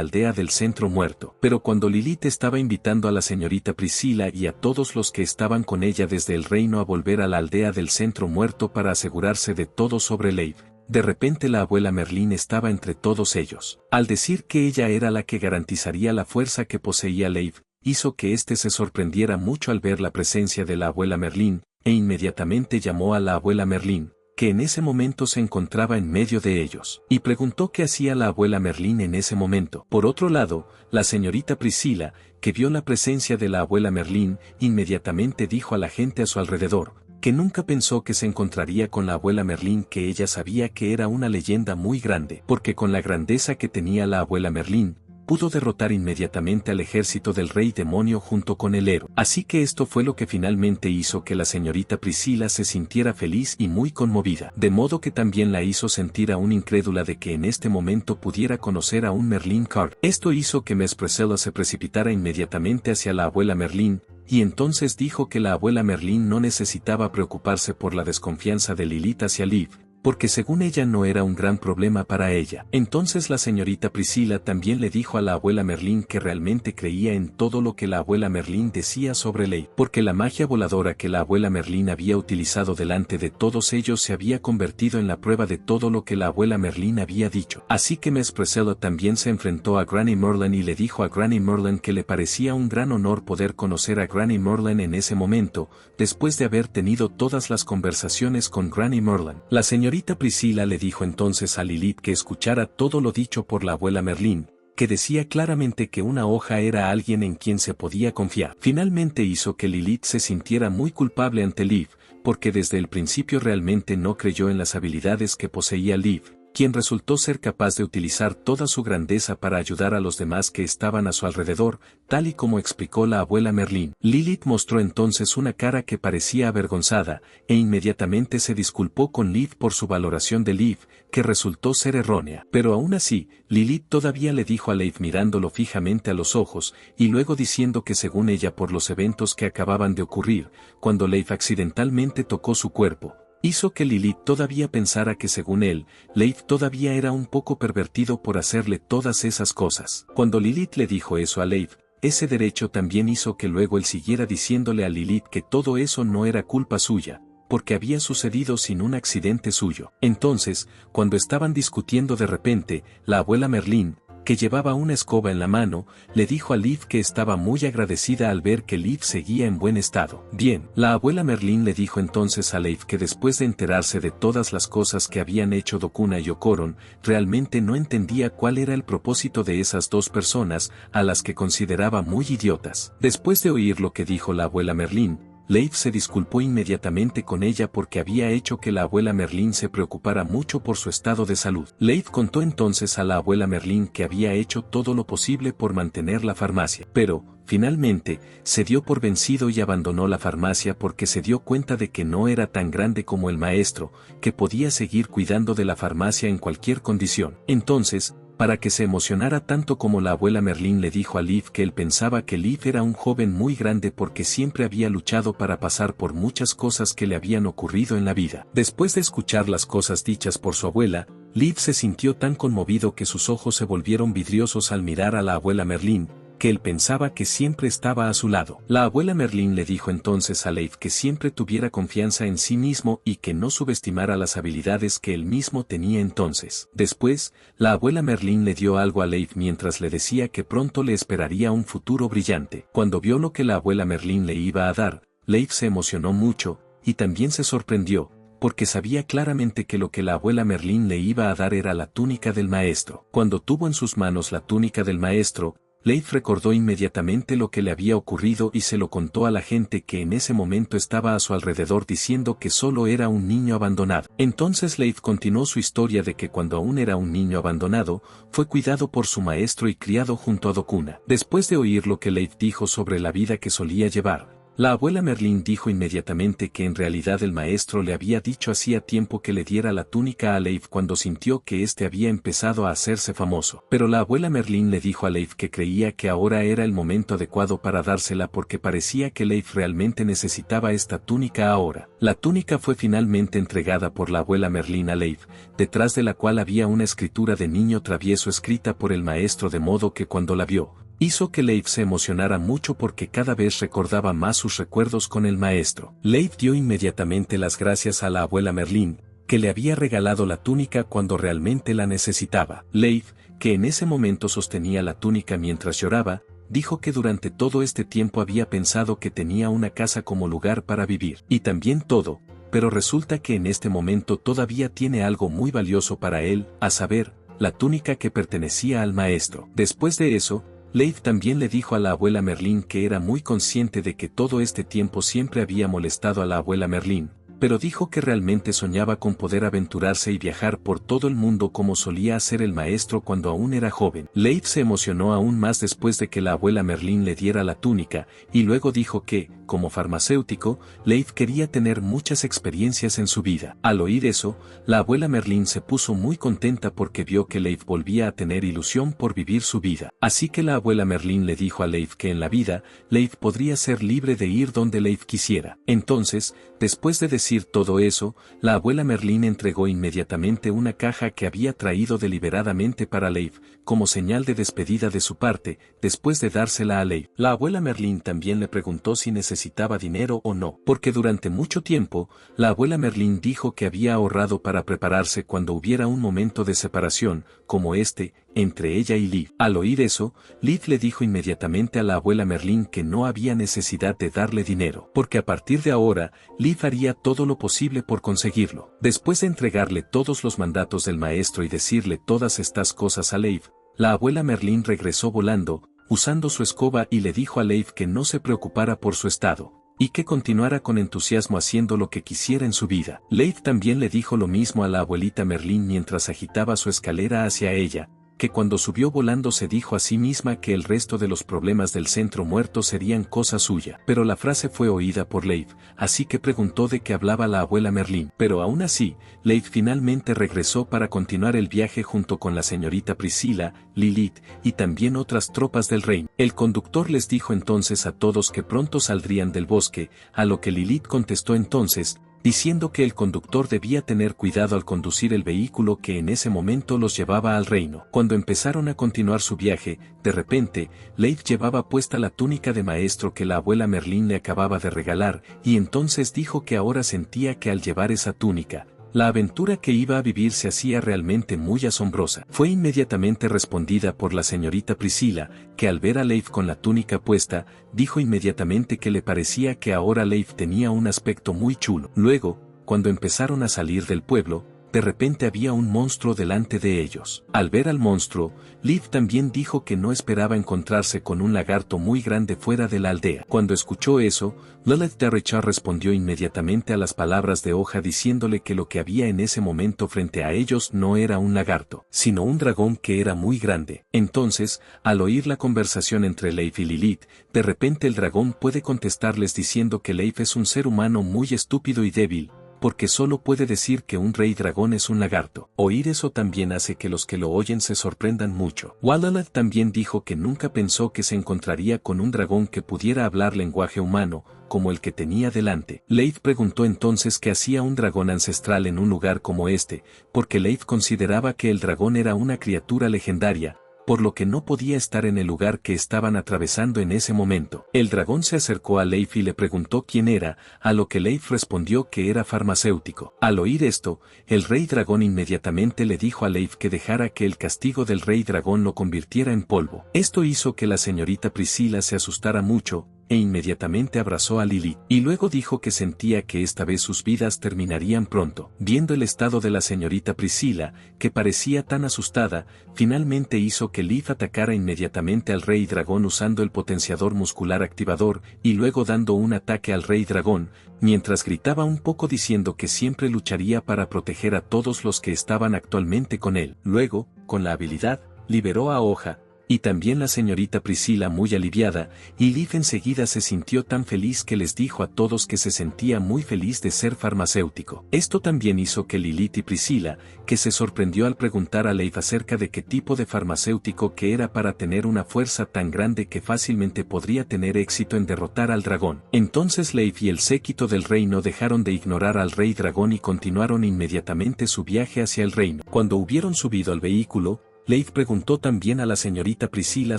aldea del centro muerto. Pero cuando Lilith estaba invitando a la señorita Priscilla y a todos los que estaban con ella desde el reino a volver a la aldea del centro muerto para asegurarse de todo sobre Leif, de repente la abuela Merlín estaba entre todos ellos. Al decir que ella era la que garantizaría la fuerza que poseía Leif, hizo que éste se sorprendiera mucho al ver la presencia de la abuela Merlín, e inmediatamente llamó a la abuela Merlín, que en ese momento se encontraba en medio de ellos, y preguntó qué hacía la abuela Merlín en ese momento. Por otro lado, la señorita Priscilla, que vio la presencia de la abuela Merlín, inmediatamente dijo a la gente a su alrededor, que nunca pensó que se encontraría con la abuela Merlín, que ella sabía que era una leyenda muy grande, porque con la grandeza que tenía la abuela Merlín, pudo derrotar inmediatamente al ejército del rey demonio junto con el héroe. Así que esto fue lo que finalmente hizo que la señorita Priscilla se sintiera feliz y muy conmovida, de modo que también la hizo sentir aún incrédula de que en este momento pudiera conocer a un Merlín Card. Esto hizo que Miss Priscilla se precipitara inmediatamente hacia la abuela Merlín, y entonces dijo que la abuela Merlín no necesitaba preocuparse por la desconfianza de Lilith hacia Leif, porque según ella no era un gran problema para ella. Entonces la señorita Priscilla también le dijo a la abuela Merlín que realmente creía en todo lo que la abuela Merlín decía sobre Leif, porque la magia voladora que la abuela Merlín había utilizado delante de todos ellos se había convertido en la prueba de todo lo que la abuela Merlín había dicho. Así que Miss Priscilla también se enfrentó a Granny Merlin y le dijo a Granny Merlin que le parecía un gran honor poder conocer a Granny Merlin en ese momento, después de haber tenido todas las conversaciones con Granny Merlin. La señorita Priscilla le dijo entonces a Lilith que escuchara todo lo dicho por la abuela Merlín, que decía claramente que una hoja era alguien en quien se podía confiar. Finalmente hizo que Lilith se sintiera muy culpable ante Leif, porque desde el principio realmente no creyó en las habilidades que poseía Leif, quien resultó ser capaz de utilizar toda su grandeza para ayudar a los demás que estaban a su alrededor, tal y como explicó la abuela Merlín. Lilith mostró entonces una cara que parecía avergonzada, e inmediatamente se disculpó con Leif por su valoración de Leif, que resultó ser errónea. Pero aún así, Lilith todavía le dijo a Leif mirándolo fijamente a los ojos, y luego diciendo que según ella por los eventos que acababan de ocurrir, cuando Leif accidentalmente tocó su cuerpo, hizo que Lilith todavía pensara que según él, Leif todavía era un poco pervertido por hacerle todas esas cosas. Cuando Lilith le dijo eso a Leif, ese derecho también hizo que luego él siguiera diciéndole a Lilith que todo eso no era culpa suya, porque había sucedido sin un accidente suyo. Entonces, cuando estaban discutiendo de repente, la abuela Merlín, que llevaba una escoba en la mano, le dijo a Leif que estaba muy agradecida al ver que Leif seguía en buen estado. Bien, la abuela Merlín le dijo entonces a Leif que después de enterarse de todas las cosas que habían hecho Dokuna y Okoron, realmente no entendía cuál era el propósito de esas dos personas, a las que consideraba muy idiotas. Después de oír lo que dijo la abuela Merlín, Leif se disculpó inmediatamente con ella porque había hecho que la abuela Merlín se preocupara mucho por su estado de salud. Leif contó entonces a la abuela Merlín que había hecho todo lo posible por mantener la farmacia, pero, finalmente, se dio por vencido y abandonó la farmacia porque se dio cuenta de que no era tan grande como el maestro, que podía seguir cuidando de la farmacia en cualquier condición. Entonces, para que se emocionara tanto como la abuela Merlín le dijo a Leif que él pensaba que Leif era un joven muy grande porque siempre había luchado para pasar por muchas cosas que le habían ocurrido en la vida. Después de escuchar las cosas dichas por su abuela, Leif se sintió tan conmovido que sus ojos se volvieron vidriosos al mirar a la abuela Merlín, que él pensaba que siempre estaba a su lado. La abuela Merlín le dijo entonces a Leif que siempre tuviera confianza en sí mismo y que no subestimara las habilidades que él mismo tenía entonces. Después, la abuela Merlín le dio algo a Leif mientras le decía que pronto le esperaría un futuro brillante. Cuando vio lo que la abuela Merlín le iba a dar, Leif se emocionó mucho, y también se sorprendió, porque sabía claramente que lo que la abuela Merlín le iba a dar era la túnica del maestro. Cuando tuvo en sus manos la túnica del maestro, Leif recordó inmediatamente lo que le había ocurrido y se lo contó a la gente que en ese momento estaba a su alrededor diciendo que solo era un niño abandonado. Entonces Leif continuó su historia de que cuando aún era un niño abandonado, fue cuidado por su maestro y criado junto a Dokuna. Después de oír lo que Leif dijo sobre la vida que solía llevar, la abuela Merlín dijo inmediatamente que en realidad el maestro le había dicho hacía tiempo que le diera la túnica a Leif cuando sintió que éste había empezado a hacerse famoso. Pero la abuela Merlín le dijo a Leif que creía que ahora era el momento adecuado para dársela porque parecía que Leif realmente necesitaba esta túnica ahora. La túnica fue finalmente entregada por la abuela Merlín a Leif, detrás de la cual había una escritura de niño travieso escrita por el maestro de modo que cuando la vio, hizo que Leif se emocionara mucho porque cada vez recordaba más sus recuerdos con el maestro. Leif dio inmediatamente las gracias a la abuela Merlín, que le había regalado la túnica cuando realmente la necesitaba. Leif, que en ese momento sostenía la túnica mientras lloraba, dijo que durante todo este tiempo había pensado que tenía una casa como lugar para vivir. Y también todo, pero resulta que en este momento todavía tiene algo muy valioso para él, a saber, la túnica que pertenecía al maestro. Después de eso, Leif también le dijo a la abuela Merlín que era muy consciente de que todo este tiempo siempre había molestado a la abuela Merlín, pero dijo que realmente soñaba con poder aventurarse y viajar por todo el mundo como solía hacer el maestro cuando aún era joven. Leif se emocionó aún más después de que la abuela Merlín le diera la túnica, y luego dijo que, como farmacéutico, Leif quería tener muchas experiencias en su vida. Al oír eso, la abuela Merlín se puso muy contenta porque vio que Leif volvía a tener ilusión por vivir su vida. Así que la abuela Merlín le dijo a Leif que en la vida, Leif podría ser libre de ir donde Leif quisiera. Entonces, después de decir todo eso, la abuela Merlín entregó inmediatamente una caja que había traído deliberadamente para Leif, como señal de despedida de su parte, después de dársela a Leif. La abuela Merlín también le preguntó si necesitaba dinero o no, porque durante mucho tiempo, la abuela Merlín dijo que había ahorrado para prepararse cuando hubiera un momento de separación, como este, entre ella y Leif. Al oír eso, Leif le dijo inmediatamente a la abuela Merlín que no había necesidad de darle dinero, porque a partir de ahora, Leif haría todo lo posible por conseguirlo. Después de entregarle todos los mandatos del maestro y decirle todas estas cosas a Leif, la abuela Merlín regresó volando, usando su escoba y le dijo a Leif que no se preocupara por su estado, y que continuara con entusiasmo haciendo lo que quisiera en su vida. Leif también le dijo lo mismo a la abuelita Merlín mientras agitaba su escalera hacia ella, que cuando subió volando se dijo a sí misma que el resto de los problemas del centro muerto serían cosa suya. Pero la frase fue oída por Leif, así que preguntó de qué hablaba la abuela Merlín. Pero aún así, Leif finalmente regresó para continuar el viaje junto con la señorita Priscila, Lilith, y también otras tropas del reino. El conductor les dijo entonces a todos que pronto saldrían del bosque, a lo que Lilith contestó entonces, diciendo que el conductor debía tener cuidado al conducir el vehículo que en ese momento los llevaba al reino. Cuando empezaron a continuar su viaje, de repente, Leif llevaba puesta la túnica de maestro que la abuela Merlín le acababa de regalar, y entonces dijo que ahora sentía que al llevar esa túnica, la aventura que iba a vivir se hacía realmente muy asombrosa. Fue inmediatamente respondida por la señorita Priscila, que al ver a Leif con la túnica puesta, dijo inmediatamente que le parecía que ahora Leif tenía un aspecto muy chulo. Luego, cuando empezaron a salir del pueblo, de repente había un monstruo delante de ellos. Al ver al monstruo, Leif también dijo que no esperaba encontrarse con un lagarto muy grande fuera de la aldea. Cuando escuchó eso, Lilith de Richard respondió inmediatamente a las palabras de Hoja diciéndole que lo que había en ese momento frente a ellos no era un lagarto, sino un dragón que era muy grande. Entonces, al oír la conversación entre Leif y Lilith, de repente el dragón puede contestarles diciendo que Leif es un ser humano muy estúpido y débil, porque solo puede decir que un rey dragón es un lagarto. Oír eso también hace que los que lo oyen se sorprendan mucho. Wallalat también dijo que nunca pensó que se encontraría con un dragón que pudiera hablar lenguaje humano, como el que tenía delante. Leif preguntó entonces qué hacía un dragón ancestral en un lugar como este, porque Leif consideraba que el dragón era una criatura legendaria, por lo que no podía estar en el lugar que estaban atravesando en ese momento. El dragón se acercó a Leif y le preguntó quién era, a lo que Leif respondió que era farmacéutico. Al oír esto, el rey dragón inmediatamente le dijo a Leif que dejara que el castigo del rey dragón lo convirtiera en polvo. Esto hizo que la señorita Priscila se asustara mucho, e inmediatamente abrazó a Lilith, y luego dijo que sentía que esta vez sus vidas terminarían pronto. Viendo el estado de la señorita Priscila, que parecía tan asustada, finalmente hizo que Leif atacara inmediatamente al rey dragón usando el potenciador muscular activador, y luego dando un ataque al rey dragón, mientras gritaba un poco diciendo que siempre lucharía para proteger a todos los que estaban actualmente con él. Luego, con la habilidad, liberó a Hoja, y también la señorita Priscila muy aliviada, y Leif enseguida se sintió tan feliz que les dijo a todos que se sentía muy feliz de ser farmacéutico. Esto también hizo que Lilith y Priscila, que se sorprendió al preguntar a Leif acerca de qué tipo de farmacéutico que era para tener una fuerza tan grande que fácilmente podría tener éxito en derrotar al dragón. Entonces Leif y el séquito del reino dejaron de ignorar al rey dragón y continuaron inmediatamente su viaje hacia el reino. Cuando hubieron subido al vehículo, Leif preguntó también a la señorita Priscila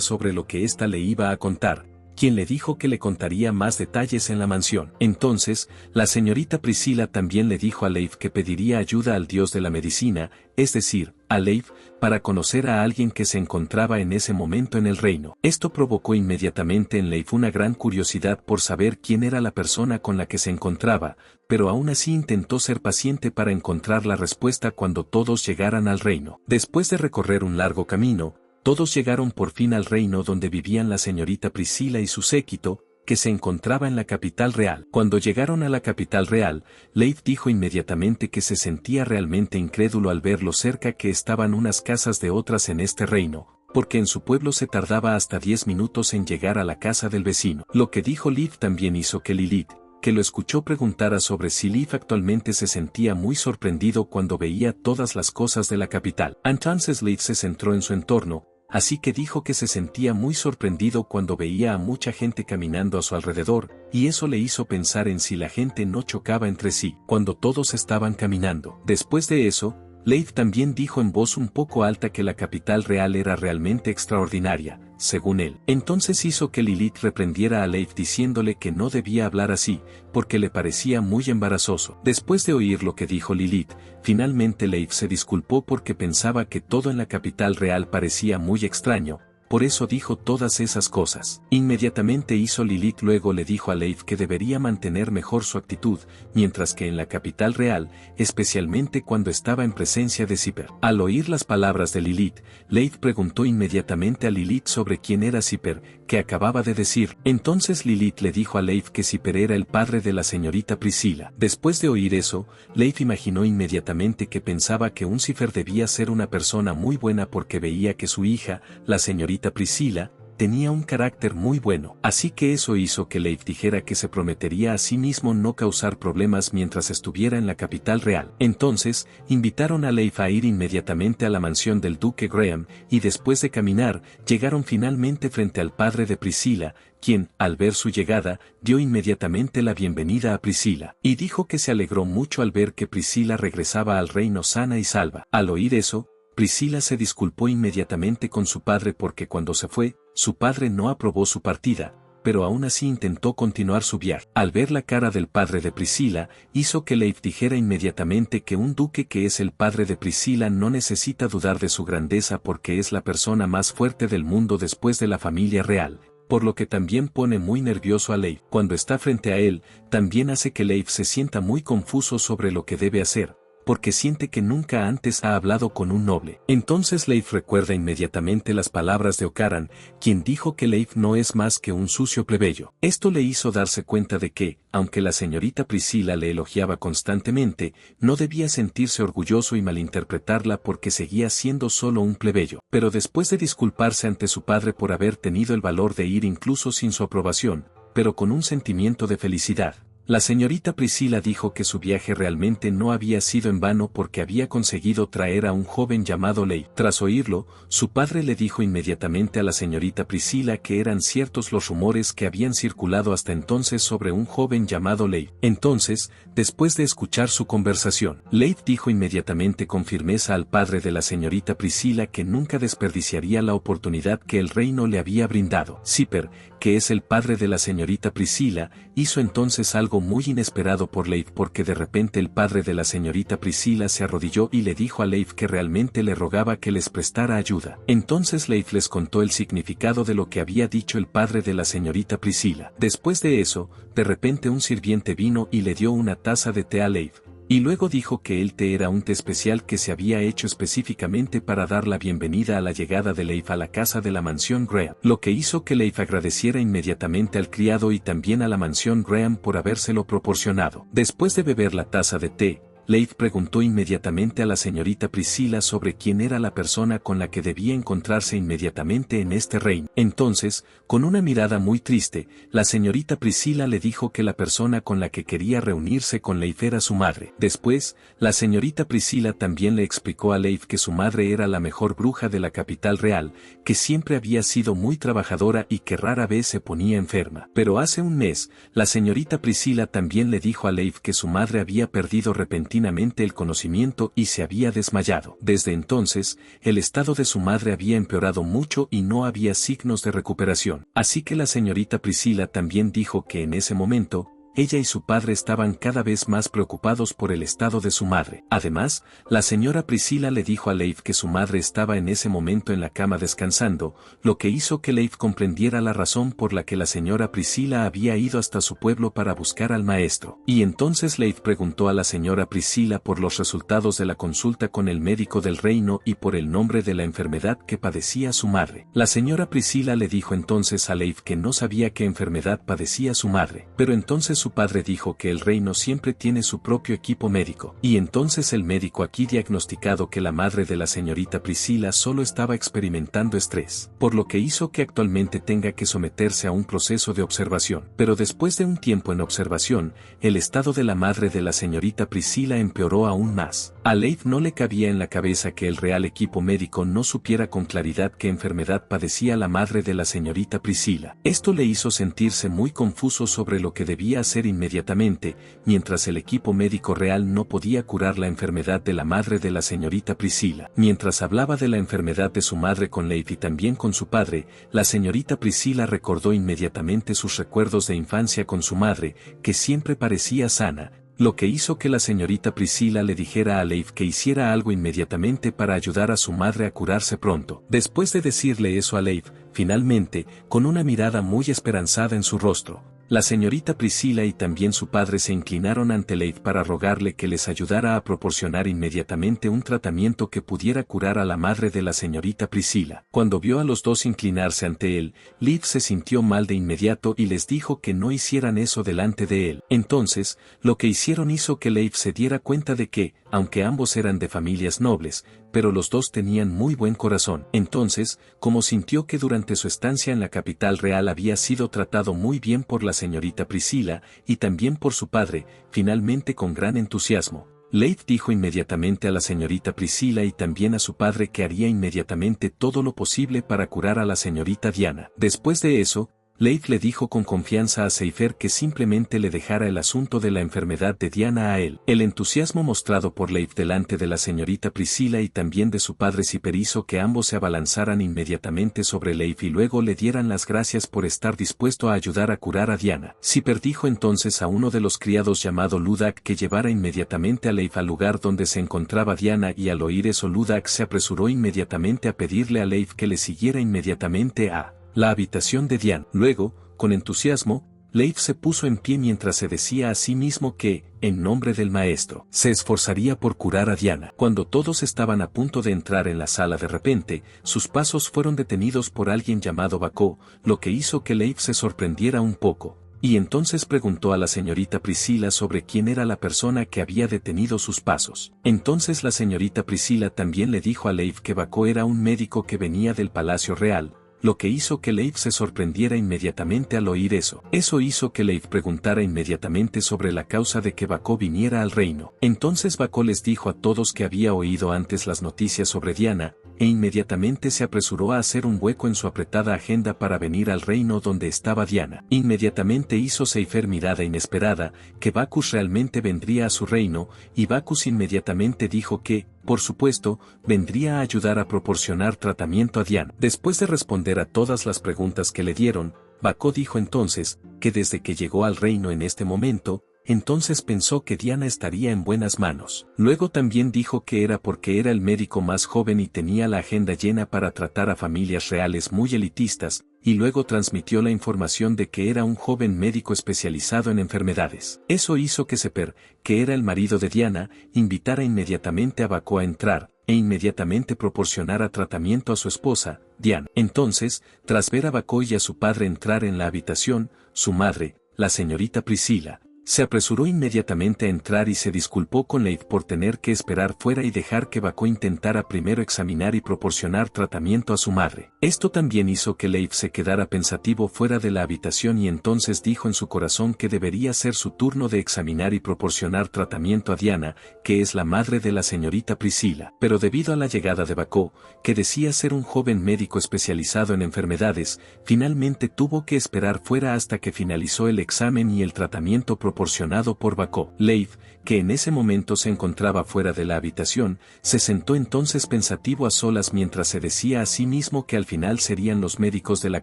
sobre lo que ésta le iba a contar, quien le dijo que le contaría más detalles en la mansión. Entonces, la señorita Priscila también le dijo a Leif que pediría ayuda al dios de la medicina, es decir, a Leif, para conocer a alguien que se encontraba en ese momento en el reino. Esto provocó inmediatamente en Leif una gran curiosidad por saber quién era la persona con la que se encontraba, pero aún así intentó ser paciente para encontrar la respuesta cuando todos llegaran al reino. Después de recorrer un largo camino, todos llegaron por fin al reino donde vivían la señorita Priscila y su séquito, que se encontraba en la capital real. Cuando llegaron a la capital real, Leif dijo inmediatamente que se sentía realmente incrédulo al ver lo cerca que estaban unas casas de otras en este reino, porque en su pueblo se tardaba hasta 10 minutos en llegar a la casa del vecino. Lo que dijo Leif también hizo que Lilith, que lo escuchó, preguntara sobre si Leif actualmente se sentía muy sorprendido cuando veía todas las cosas de la capital. Entonces Leif se centró en su entorno, así que dijo que se sentía muy sorprendido cuando veía a mucha gente caminando a su alrededor, y eso le hizo pensar en si la gente no chocaba entre sí cuando todos estaban caminando. Después de eso, Leif también dijo en voz un poco alta que la capital real era realmente extraordinaria, según él. Entonces hizo que Lilith reprendiera a Leif diciéndole que no debía hablar así, porque le parecía muy embarazoso. Después de oír lo que dijo Lilith, finalmente Leif se disculpó porque pensaba que todo en la capital real parecía muy extraño, por eso dijo todas esas cosas. Inmediatamente hizo Lilith luego le dijo a Leif que debería mantener mejor su actitud, mientras que en la capital real, especialmente cuando estaba en presencia de Sipper. Al oír las palabras de Lilith, Leif preguntó inmediatamente a Lilith sobre quién era Sipper, que acababa de decir. Entonces Lilith le dijo a Leif que Sipper era el padre de la señorita Priscila. Después de oír eso, Leif imaginó inmediatamente que pensaba que un Sipper debía ser una persona muy buena porque veía que su hija, la señorita Priscila, tenía un carácter muy bueno, así que eso hizo que Leif dijera que se prometería a sí mismo no causar problemas mientras estuviera en la capital real. Entonces, invitaron a Leif a ir inmediatamente a la mansión del duque Graham, y después de caminar, llegaron finalmente frente al padre de Priscila, quien, al ver su llegada, dio inmediatamente la bienvenida a Priscila, y dijo que se alegró mucho al ver que Priscila regresaba al reino sana y salva. Al oír eso, Priscila se disculpó inmediatamente con su padre porque cuando se fue, su padre no aprobó su partida, pero aún así intentó continuar su viaje. Al ver la cara del padre de Priscila, hizo que Leif dijera inmediatamente que un duque que es el padre de Priscila no necesita dudar de su grandeza porque es la persona más fuerte del mundo después de la familia real, por lo que también pone muy nervioso a Leif. Cuando está frente a él, también hace que Leif se sienta muy confuso sobre lo que debe hacer, porque siente que nunca antes ha hablado con un noble. Entonces Leif recuerda inmediatamente las palabras de Ocaran, quien dijo que Leif no es más que un sucio plebeyo. Esto le hizo darse cuenta de que, aunque la señorita Priscila le elogiaba constantemente, no debía sentirse orgulloso y malinterpretarla porque seguía siendo solo un plebeyo. Pero después de disculparse ante su padre por haber tenido el valor de ir incluso sin su aprobación, pero con un sentimiento de felicidad, La señorita Priscila dijo que su viaje realmente no había sido en vano porque había conseguido traer a un joven llamado Leif. Tras oírlo, su padre le dijo inmediatamente a la señorita Priscila que eran ciertos los rumores que habían circulado hasta entonces sobre un joven llamado Leif. Entonces, después de escuchar su conversación, Leif dijo inmediatamente con firmeza al padre de la señorita Priscila que nunca desperdiciaría la oportunidad que el reino le había brindado. Sipper, que es el padre de la señorita Priscila, hizo entonces algo muy inesperado por Leif porque de repente el padre de la señorita Priscila se arrodilló y le dijo a Leif que realmente le rogaba que les prestara ayuda. Entonces Leif les contó el significado de lo que había dicho el padre de la señorita Priscila. Después de eso, de repente un sirviente vino y le dio una taza de té a Leif. Y luego dijo que el té era un té especial que se había hecho específicamente para dar la bienvenida a la llegada de Leif a la casa de la mansión Graham, lo que hizo que Leif agradeciera inmediatamente al criado y también a la mansión Graham por habérselo proporcionado. Después de beber la taza de té, Leif preguntó inmediatamente a la señorita Priscila sobre quién era la persona con la que debía encontrarse inmediatamente en este reino. Entonces, con una mirada muy triste, la señorita Priscila le dijo que la persona con la que quería reunirse con Leif era su madre. Después, la señorita Priscila también le explicó a Leif que su madre era la mejor bruja de la capital real, que siempre había sido muy trabajadora y que rara vez se ponía enferma. Pero hace un mes, la señorita Priscila también le dijo a Leif que su madre había perdido repentinamente el conocimiento y se había desmayado. Desde entonces, el estado de su madre había empeorado mucho y no había signos de recuperación. Así que la señorita Priscila también dijo que en ese momento, ella y su padre estaban cada vez más preocupados por el estado de su madre. Además, la señora Priscila le dijo a Leif que su madre estaba en ese momento en la cama descansando, lo que hizo que Leif comprendiera la razón por la que la señora Priscila había ido hasta su pueblo para buscar al maestro. Y entonces Leif preguntó a la señora Priscila por los resultados de la consulta con el médico del reino y por el nombre de la enfermedad que padecía su madre. La señora Priscila le dijo entonces a Leif que no sabía qué enfermedad padecía su madre, pero entonces su padre dijo que el reino siempre tiene su propio equipo médico, y entonces el médico aquí diagnosticado que la madre de la señorita Priscila solo estaba experimentando estrés, por lo que hizo que actualmente tenga que someterse a un proceso de observación. Pero después de un tiempo en observación, el estado de la madre de la señorita Priscila empeoró aún más. A Leif no le cabía en la cabeza que el real equipo médico no supiera con claridad qué enfermedad padecía la madre de la señorita Priscila. Esto le hizo sentirse muy confuso sobre lo que debía hacer inmediatamente, mientras el equipo médico real no podía curar la enfermedad de la madre de la señorita Priscila. Mientras hablaba de la enfermedad de su madre con Leif y también con su padre, la señorita Priscila recordó inmediatamente sus recuerdos de infancia con su madre, que siempre parecía sana, lo que hizo que la señorita Priscila le dijera a Leif que hiciera algo inmediatamente para ayudar a su madre a curarse pronto. Después de decirle eso a Leif, finalmente, con una mirada muy esperanzada en su rostro, la señorita Priscila y también su padre se inclinaron ante Leif para rogarle que les ayudara a proporcionar inmediatamente un tratamiento que pudiera curar a la madre de la señorita Priscila. Cuando vio a los dos inclinarse ante él, Leif se sintió mal de inmediato y les dijo que no hicieran eso delante de él. Entonces, lo que hicieron hizo que Leif se diera cuenta de que, aunque ambos eran de familias nobles, pero los dos tenían muy buen corazón. Entonces, como sintió que durante su estancia en la capital real había sido tratado muy bien por la señorita Priscila y también por su padre, finalmente con gran entusiasmo, Leif dijo inmediatamente a la señorita Priscila y también a su padre que haría inmediatamente todo lo posible para curar a la señorita Diana. Después de eso, Leif le dijo con confianza a Seifer que simplemente le dejara el asunto de la enfermedad de Diana a él. El entusiasmo mostrado por Leif delante de la señorita Priscila y también de su padre Sipper hizo que ambos se abalanzaran inmediatamente sobre Leif y luego le dieran las gracias por estar dispuesto a ayudar a curar a Diana. Sipper dijo entonces a uno de los criados llamado Ludak que llevara inmediatamente a Leif al lugar donde se encontraba Diana y al oír eso Ludak se apresuró inmediatamente a pedirle a Leif que le siguiera inmediatamente a la habitación de Diana. Luego, con entusiasmo, Leif se puso en pie mientras se decía a sí mismo que, en nombre del maestro, se esforzaría por curar a Diana. Cuando todos estaban a punto de entrar en la sala de repente, sus pasos fueron detenidos por alguien llamado Bacó, lo que hizo que Leif se sorprendiera un poco. Y entonces preguntó a la señorita Priscila sobre quién era la persona que había detenido sus pasos. Entonces la señorita Priscila también le dijo a Leif que Bacó era un médico que venía del Palacio Real, lo que hizo que Leif se sorprendiera inmediatamente al oír eso. Eso hizo que Leif preguntara inmediatamente sobre la causa de que Bako viniera al reino. Entonces Bako les dijo a todos que había oído antes las noticias sobre Diana, e inmediatamente se apresuró a hacer un hueco en su apretada agenda para venir al reino donde estaba Diana. Inmediatamente hizo Seifer mirada inesperada, que Bacchus realmente vendría a su reino, y Bacchus inmediatamente dijo que, por supuesto, vendría a ayudar a proporcionar tratamiento a Diana. Después de responder a todas las preguntas que le dieron, Bako dijo entonces, que desde que llegó al reino en este momento, entonces pensó que Diana estaría en buenas manos. Luego también dijo que era porque era el médico más joven y tenía la agenda llena para tratar a familias reales muy elitistas, y luego transmitió la información de que era un joven médico especializado en enfermedades. Eso hizo que Seper, que era el marido de Diana, invitara inmediatamente a Bako a entrar, e inmediatamente proporcionara tratamiento a su esposa, Diana. Entonces, tras ver a Bako y a su padre entrar en la habitación, su madre, la señorita Priscila, se apresuró inmediatamente a entrar y se disculpó con Leif por tener que esperar fuera y dejar que Bako intentara primero examinar y proporcionar tratamiento a su madre. Esto también hizo que Leif se quedara pensativo fuera de la habitación y entonces dijo en su corazón que debería ser su turno de examinar y proporcionar tratamiento a Diana, que es la madre de la señorita Priscila. Pero debido a la llegada de Bako, que decía ser un joven médico especializado en enfermedades, finalmente tuvo que esperar fuera hasta que finalizó el examen y el tratamiento proporcionado por Bako. Leif, que en ese momento se encontraba fuera de la habitación, se sentó entonces pensativo a solas mientras se decía a sí mismo que al final serían los médicos de la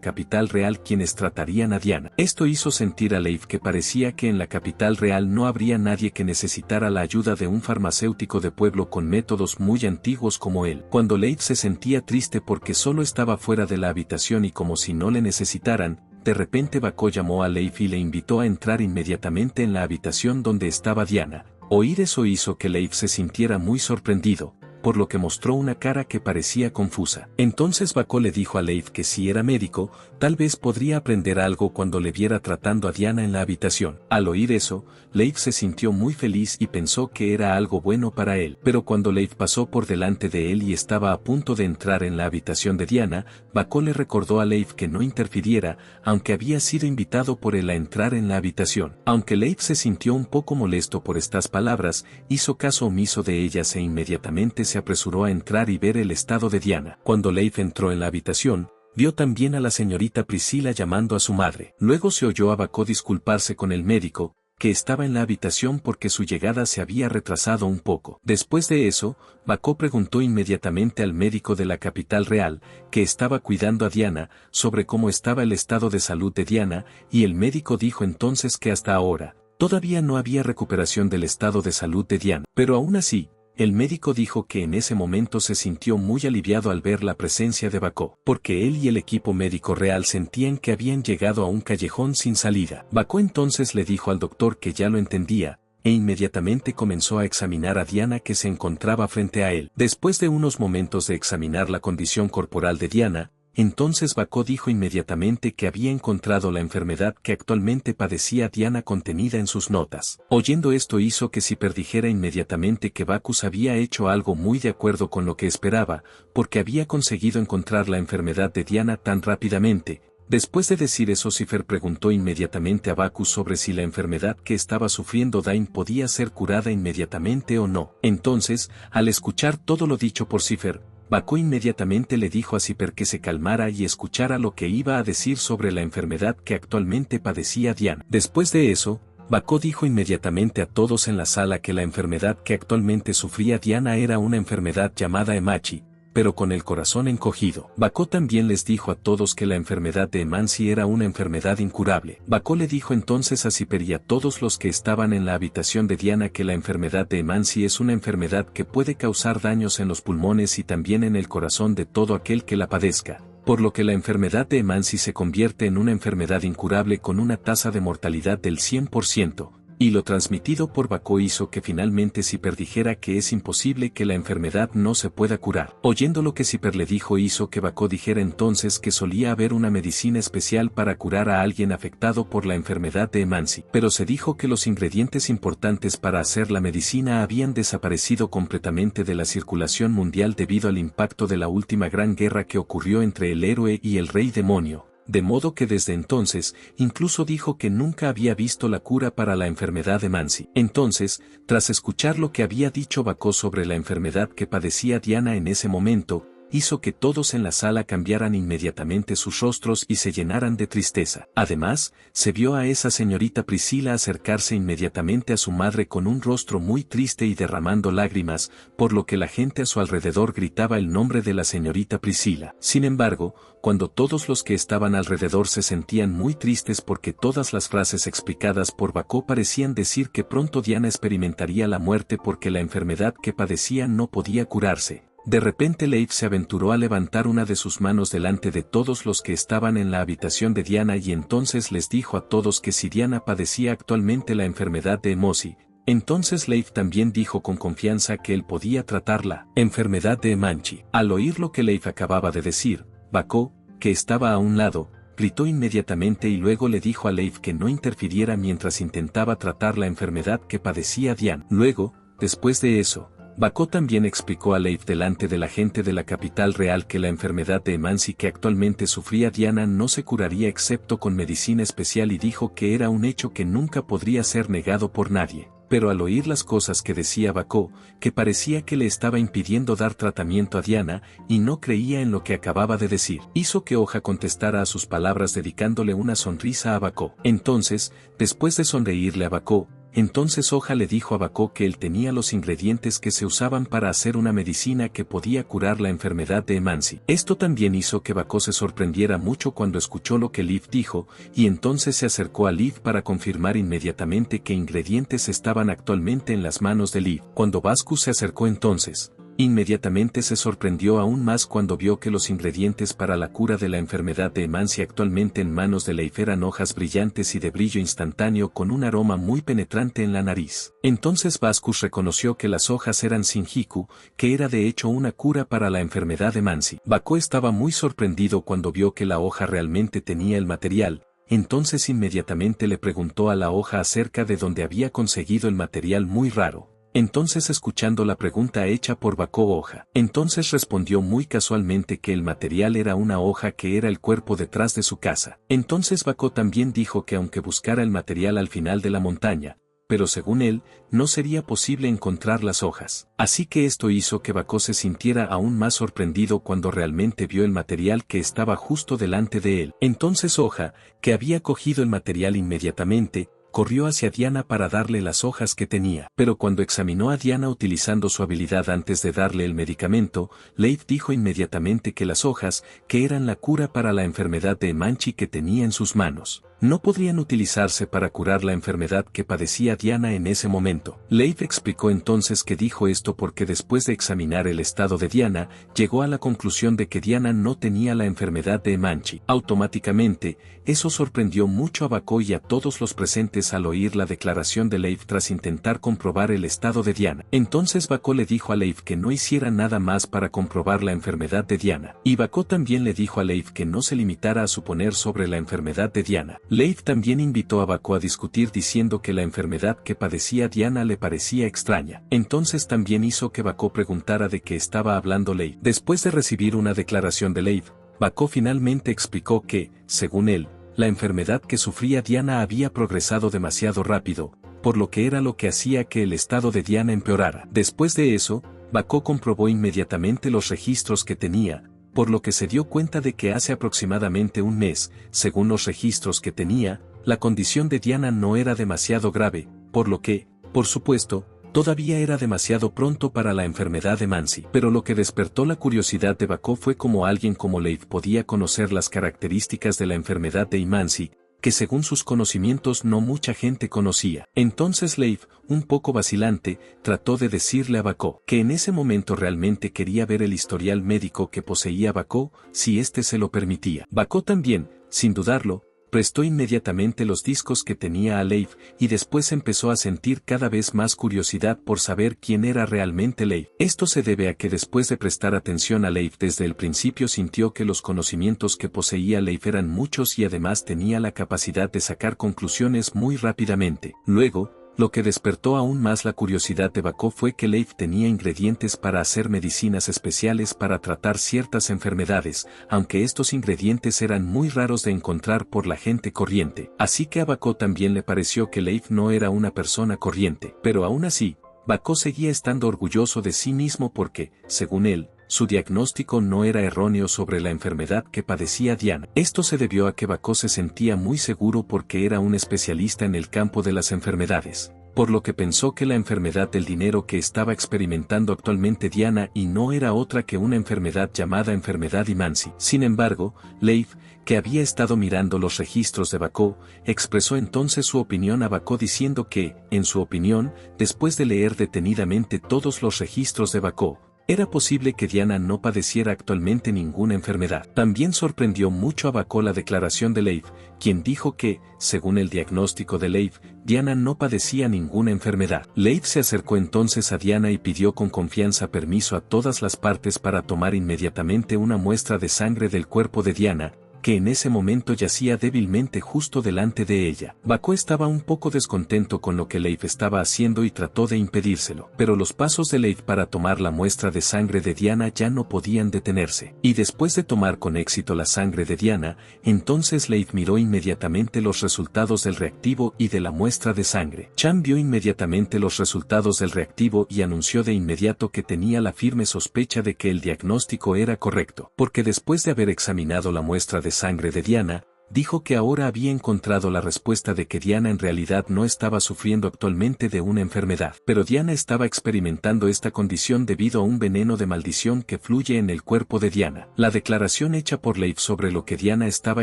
capital real quienes tratarían a Diana. Esto hizo sentir a Leif que parecía que en la capital real no habría nadie que necesitara la ayuda de un farmacéutico de pueblo con métodos muy antiguos como él. Cuando Leif se sentía triste porque solo estaba fuera de la habitación y como si no le necesitaran, de repente Bako llamó a Leif y le invitó a entrar inmediatamente en la habitación donde estaba Diana. Oír eso hizo que Leif se sintiera muy sorprendido, por lo que mostró una cara que parecía confusa. Entonces Bako le dijo a Leif que si era médico, tal vez podría aprender algo cuando le viera tratando a Diana en la habitación. Al oír eso, Leif se sintió muy feliz y pensó que era algo bueno para él. Pero cuando Leif pasó por delante de él y estaba a punto de entrar en la habitación de Diana, Bako le recordó a Leif que no interfiriera, aunque había sido invitado por él a entrar en la habitación. Aunque Leif se sintió un poco molesto por estas palabras, hizo caso omiso de ellas e inmediatamente se apresuró a entrar y ver el estado de Diana. Cuando Leif entró en la habitación, vio también a la señorita Priscila llamando a su madre. Luego se oyó a Bako disculparse con el médico, que estaba en la habitación porque su llegada se había retrasado un poco. Después de eso, Bako preguntó inmediatamente al médico de la capital real, que estaba cuidando a Diana, sobre cómo estaba el estado de salud de Diana, y el médico dijo entonces que hasta ahora, todavía no había recuperación del estado de salud de Diana. Pero aún así, el médico dijo que en ese momento se sintió muy aliviado al ver la presencia de Bako, porque él y el equipo médico real sentían que habían llegado a un callejón sin salida. Bako entonces le dijo al doctor que ya lo entendía, e inmediatamente comenzó a examinar a Diana que se encontraba frente a él. Después de unos momentos de examinar la condición corporal de Diana, entonces Bako dijo inmediatamente que había encontrado la enfermedad que actualmente padecía Diana contenida en sus notas. Oyendo esto hizo que Siper dijera inmediatamente que Bacchus había hecho algo muy de acuerdo con lo que esperaba, porque había conseguido encontrar la enfermedad de Diana tan rápidamente. Después de decir eso Sifer preguntó inmediatamente a Bacchus sobre si la enfermedad que estaba sufriendo Dain podía ser curada inmediatamente o no. Entonces, al escuchar todo lo dicho por Sifer, Bako inmediatamente le dijo a Siper que se calmara y escuchara lo que iba a decir sobre la enfermedad que actualmente padecía Diana. Después de eso, Bako dijo inmediatamente a todos en la sala que la enfermedad que actualmente sufría Diana era una enfermedad llamada Emachi, pero con el corazón encogido. Bako también les dijo a todos que la enfermedad de Emanci era una enfermedad incurable. Bako le dijo entonces a Siper y a todos los que estaban en la habitación de Diana que la enfermedad de Emanci es una enfermedad que puede causar daños en los pulmones y también en el corazón de todo aquel que la padezca, por lo que la enfermedad de Emanci se convierte en una enfermedad incurable con una tasa de mortalidad del 100%. y lo transmitido por Bacó hizo que finalmente Siper dijera que es imposible que la enfermedad no se pueda curar. Oyendo lo que Siper le dijo hizo que Bacó dijera entonces que solía haber una medicina especial para curar a alguien afectado por la enfermedad de Emansi, pero se dijo que los ingredientes importantes para hacer la medicina habían desaparecido completamente de la circulación mundial debido al impacto de la última gran guerra que ocurrió entre el héroe y el rey demonio. De modo que desde entonces, incluso dijo que nunca había visto la cura para la enfermedad de Emansi. Entonces, tras escuchar lo que había dicho Bacó sobre la enfermedad que padecía Diana en ese momento, hizo que todos en la sala cambiaran inmediatamente sus rostros y se llenaran de tristeza. Además, se vio a esa señorita Priscila acercarse inmediatamente a su madre con un rostro muy triste y derramando lágrimas, por lo que la gente a su alrededor gritaba el nombre de la señorita Priscila. Sin embargo, cuando todos los que estaban alrededor se sentían muy tristes porque todas las frases explicadas por Bacó parecían decir que pronto Diana experimentaría la muerte porque la enfermedad que padecía no podía curarse. De repente Leif se aventuró a levantar una de sus manos delante de todos los que estaban en la habitación de Diana y entonces les dijo a todos que si Diana padecía actualmente la enfermedad de Emansi, entonces Leif también dijo con confianza que él podía tratar la enfermedad de Emansi. Al oír lo que Leif acababa de decir, Bacó, que estaba a un lado, gritó inmediatamente y luego le dijo a Leif que no interfiriera mientras intentaba tratar la enfermedad que padecía Diana. Luego, después de eso, Bacó también explicó a Leif delante de la gente de la capital real que la enfermedad de Emansi que actualmente sufría Diana no se curaría excepto con medicina especial y dijo que era un hecho que nunca podría ser negado por nadie. Pero al oír las cosas que decía Bacó, que parecía que le estaba impidiendo dar tratamiento a Diana y no creía en lo que acababa de decir, hizo que Hoja contestara a sus palabras dedicándole una sonrisa a Bacó. Entonces, después de sonreírle a Bacó, entonces Hoja le dijo a Bacó que él tenía los ingredientes que se usaban para hacer una medicina que podía curar la enfermedad de Emansi. Esto también hizo que Bacó se sorprendiera mucho cuando escuchó lo que Leif dijo, y entonces se acercó a Leif para confirmar inmediatamente qué ingredientes estaban actualmente en las manos de Leif. Cuando Vasco se acercó entonces, inmediatamente se sorprendió aún más cuando vio que los ingredientes para la cura de la enfermedad de Emansi actualmente en manos de Leif eran hojas brillantes y de brillo instantáneo con un aroma muy penetrante en la nariz. Entonces Vascus reconoció que las hojas eran Shinjiku, que era de hecho una cura para la enfermedad de Emansi. Bacó estaba muy sorprendido cuando vio que la hoja realmente tenía el material. Entonces inmediatamente le preguntó a la hoja acerca de dónde había conseguido el material muy raro. Entonces escuchando la pregunta hecha por Bacó Hoja, entonces respondió muy casualmente que el material era una hoja que era el cuerpo detrás de su casa. Entonces Bacó también dijo que aunque buscara el material al final de la montaña, pero según él, no sería posible encontrar las hojas. Así que esto hizo que Bacó se sintiera aún más sorprendido cuando realmente vio el material que estaba justo delante de él. Entonces Hoja, que había cogido el material inmediatamente, corrió hacia Diana para darle las hojas que tenía. Pero cuando examinó a Diana utilizando su habilidad antes de darle el medicamento, Leif dijo inmediatamente que las hojas, que eran la cura para la enfermedad de Emansi que tenía en sus manos, no podrían utilizarse para curar la enfermedad que padecía Diana en ese momento. Leif explicó entonces que dijo esto porque después de examinar el estado de Diana, llegó a la conclusión de que Diana no tenía la enfermedad de Emansi. Automáticamente, eso sorprendió mucho a Bacó y a todos los presentes al oír la declaración de Leif tras intentar comprobar el estado de Diana. Entonces Bacó le dijo a Leif que no hiciera nada más para comprobar la enfermedad de Diana. Y Bacó también le dijo a Leif que no se limitara a suponer sobre la enfermedad de Diana. Leif también invitó a Bacó a discutir diciendo que la enfermedad que padecía Diana le parecía extraña. Entonces también hizo que Bacó preguntara de qué estaba hablando Leif. Después de recibir una declaración de Leif, Bacó finalmente explicó que, según él, la enfermedad que sufría Diana había progresado demasiado rápido, por lo que era lo que hacía que el estado de Diana empeorara. Después de eso, Bacó comprobó inmediatamente los registros que tenía, por lo que se dio cuenta de que hace aproximadamente un mes, según los registros que tenía, la condición de Diana no era demasiado grave, por lo que, por supuesto, todavía era demasiado pronto para la enfermedad de Emansi. Pero lo que despertó la curiosidad de Bacó fue cómo alguien como Leif podía conocer las características de la enfermedad de Emansi, que según sus conocimientos no mucha gente conocía. Entonces Leif, un poco vacilante, trató de decirle a Bacó que en ese momento realmente quería ver el historial médico que poseía Bacó, si éste se lo permitía. Bacó también, sin dudarlo, prestó inmediatamente los discos que tenía a Leif, y después empezó a sentir cada vez más curiosidad por saber quién era realmente Leif. Esto se debe a que después de prestar atención a Leif desde el principio sintió que los conocimientos que poseía Leif eran muchos y además tenía la capacidad de sacar conclusiones muy rápidamente. Luego, lo que despertó aún más la curiosidad de Bako fue que Leif tenía ingredientes para hacer medicinas especiales para tratar ciertas enfermedades, aunque estos ingredientes eran muy raros de encontrar por la gente corriente. Así que a Bako también le pareció que Leif no era una persona corriente. Pero aún así, Bako seguía estando orgulloso de sí mismo porque, según él, su diagnóstico no era erróneo sobre la enfermedad que padecía Diana. Esto se debió a que Bako se sentía muy seguro porque era un especialista en el campo de las enfermedades, por lo que pensó que la enfermedad del dinero que estaba experimentando actualmente Diana y no era otra que una enfermedad llamada enfermedad Imansi. Sin embargo, Leif, que había estado mirando los registros de Bako, expresó entonces su opinión a Bako diciendo que, en su opinión, después de leer detenidamente todos los registros de Bako, era posible que Diana no padeciera actualmente ninguna enfermedad. También sorprendió mucho a Bako la declaración de Leif, quien dijo que, según el diagnóstico de Leif, Diana no padecía ninguna enfermedad. Leif se acercó entonces a Diana y pidió con confianza permiso a todas las partes para tomar inmediatamente una muestra de sangre del cuerpo de Diana, que en ese momento yacía débilmente justo delante de ella. Bako estaba un poco descontento con lo que Leif estaba haciendo y trató de impedírselo, pero los pasos de Leif para tomar la muestra de sangre de Diana ya no podían detenerse. Y después de tomar con éxito la sangre de Diana, entonces Leif miró inmediatamente los resultados del reactivo y de la muestra de sangre. Chan vio inmediatamente los resultados del reactivo y anunció de inmediato que tenía la firme sospecha de que el diagnóstico era correcto, porque después de haber examinado la muestra de sangre de Diana, dijo que ahora había encontrado la respuesta de que Diana en realidad no estaba sufriendo actualmente de una enfermedad, pero Diana estaba experimentando esta condición debido a un veneno de maldición que fluye en el cuerpo de Diana. La declaración hecha por Leif sobre lo que Diana estaba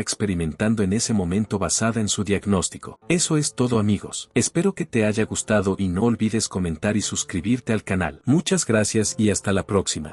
experimentando en ese momento basada en su diagnóstico. Eso es todo, amigos. Espero que te haya gustado y no olvides comentar y suscribirte al canal. Muchas gracias y hasta la próxima.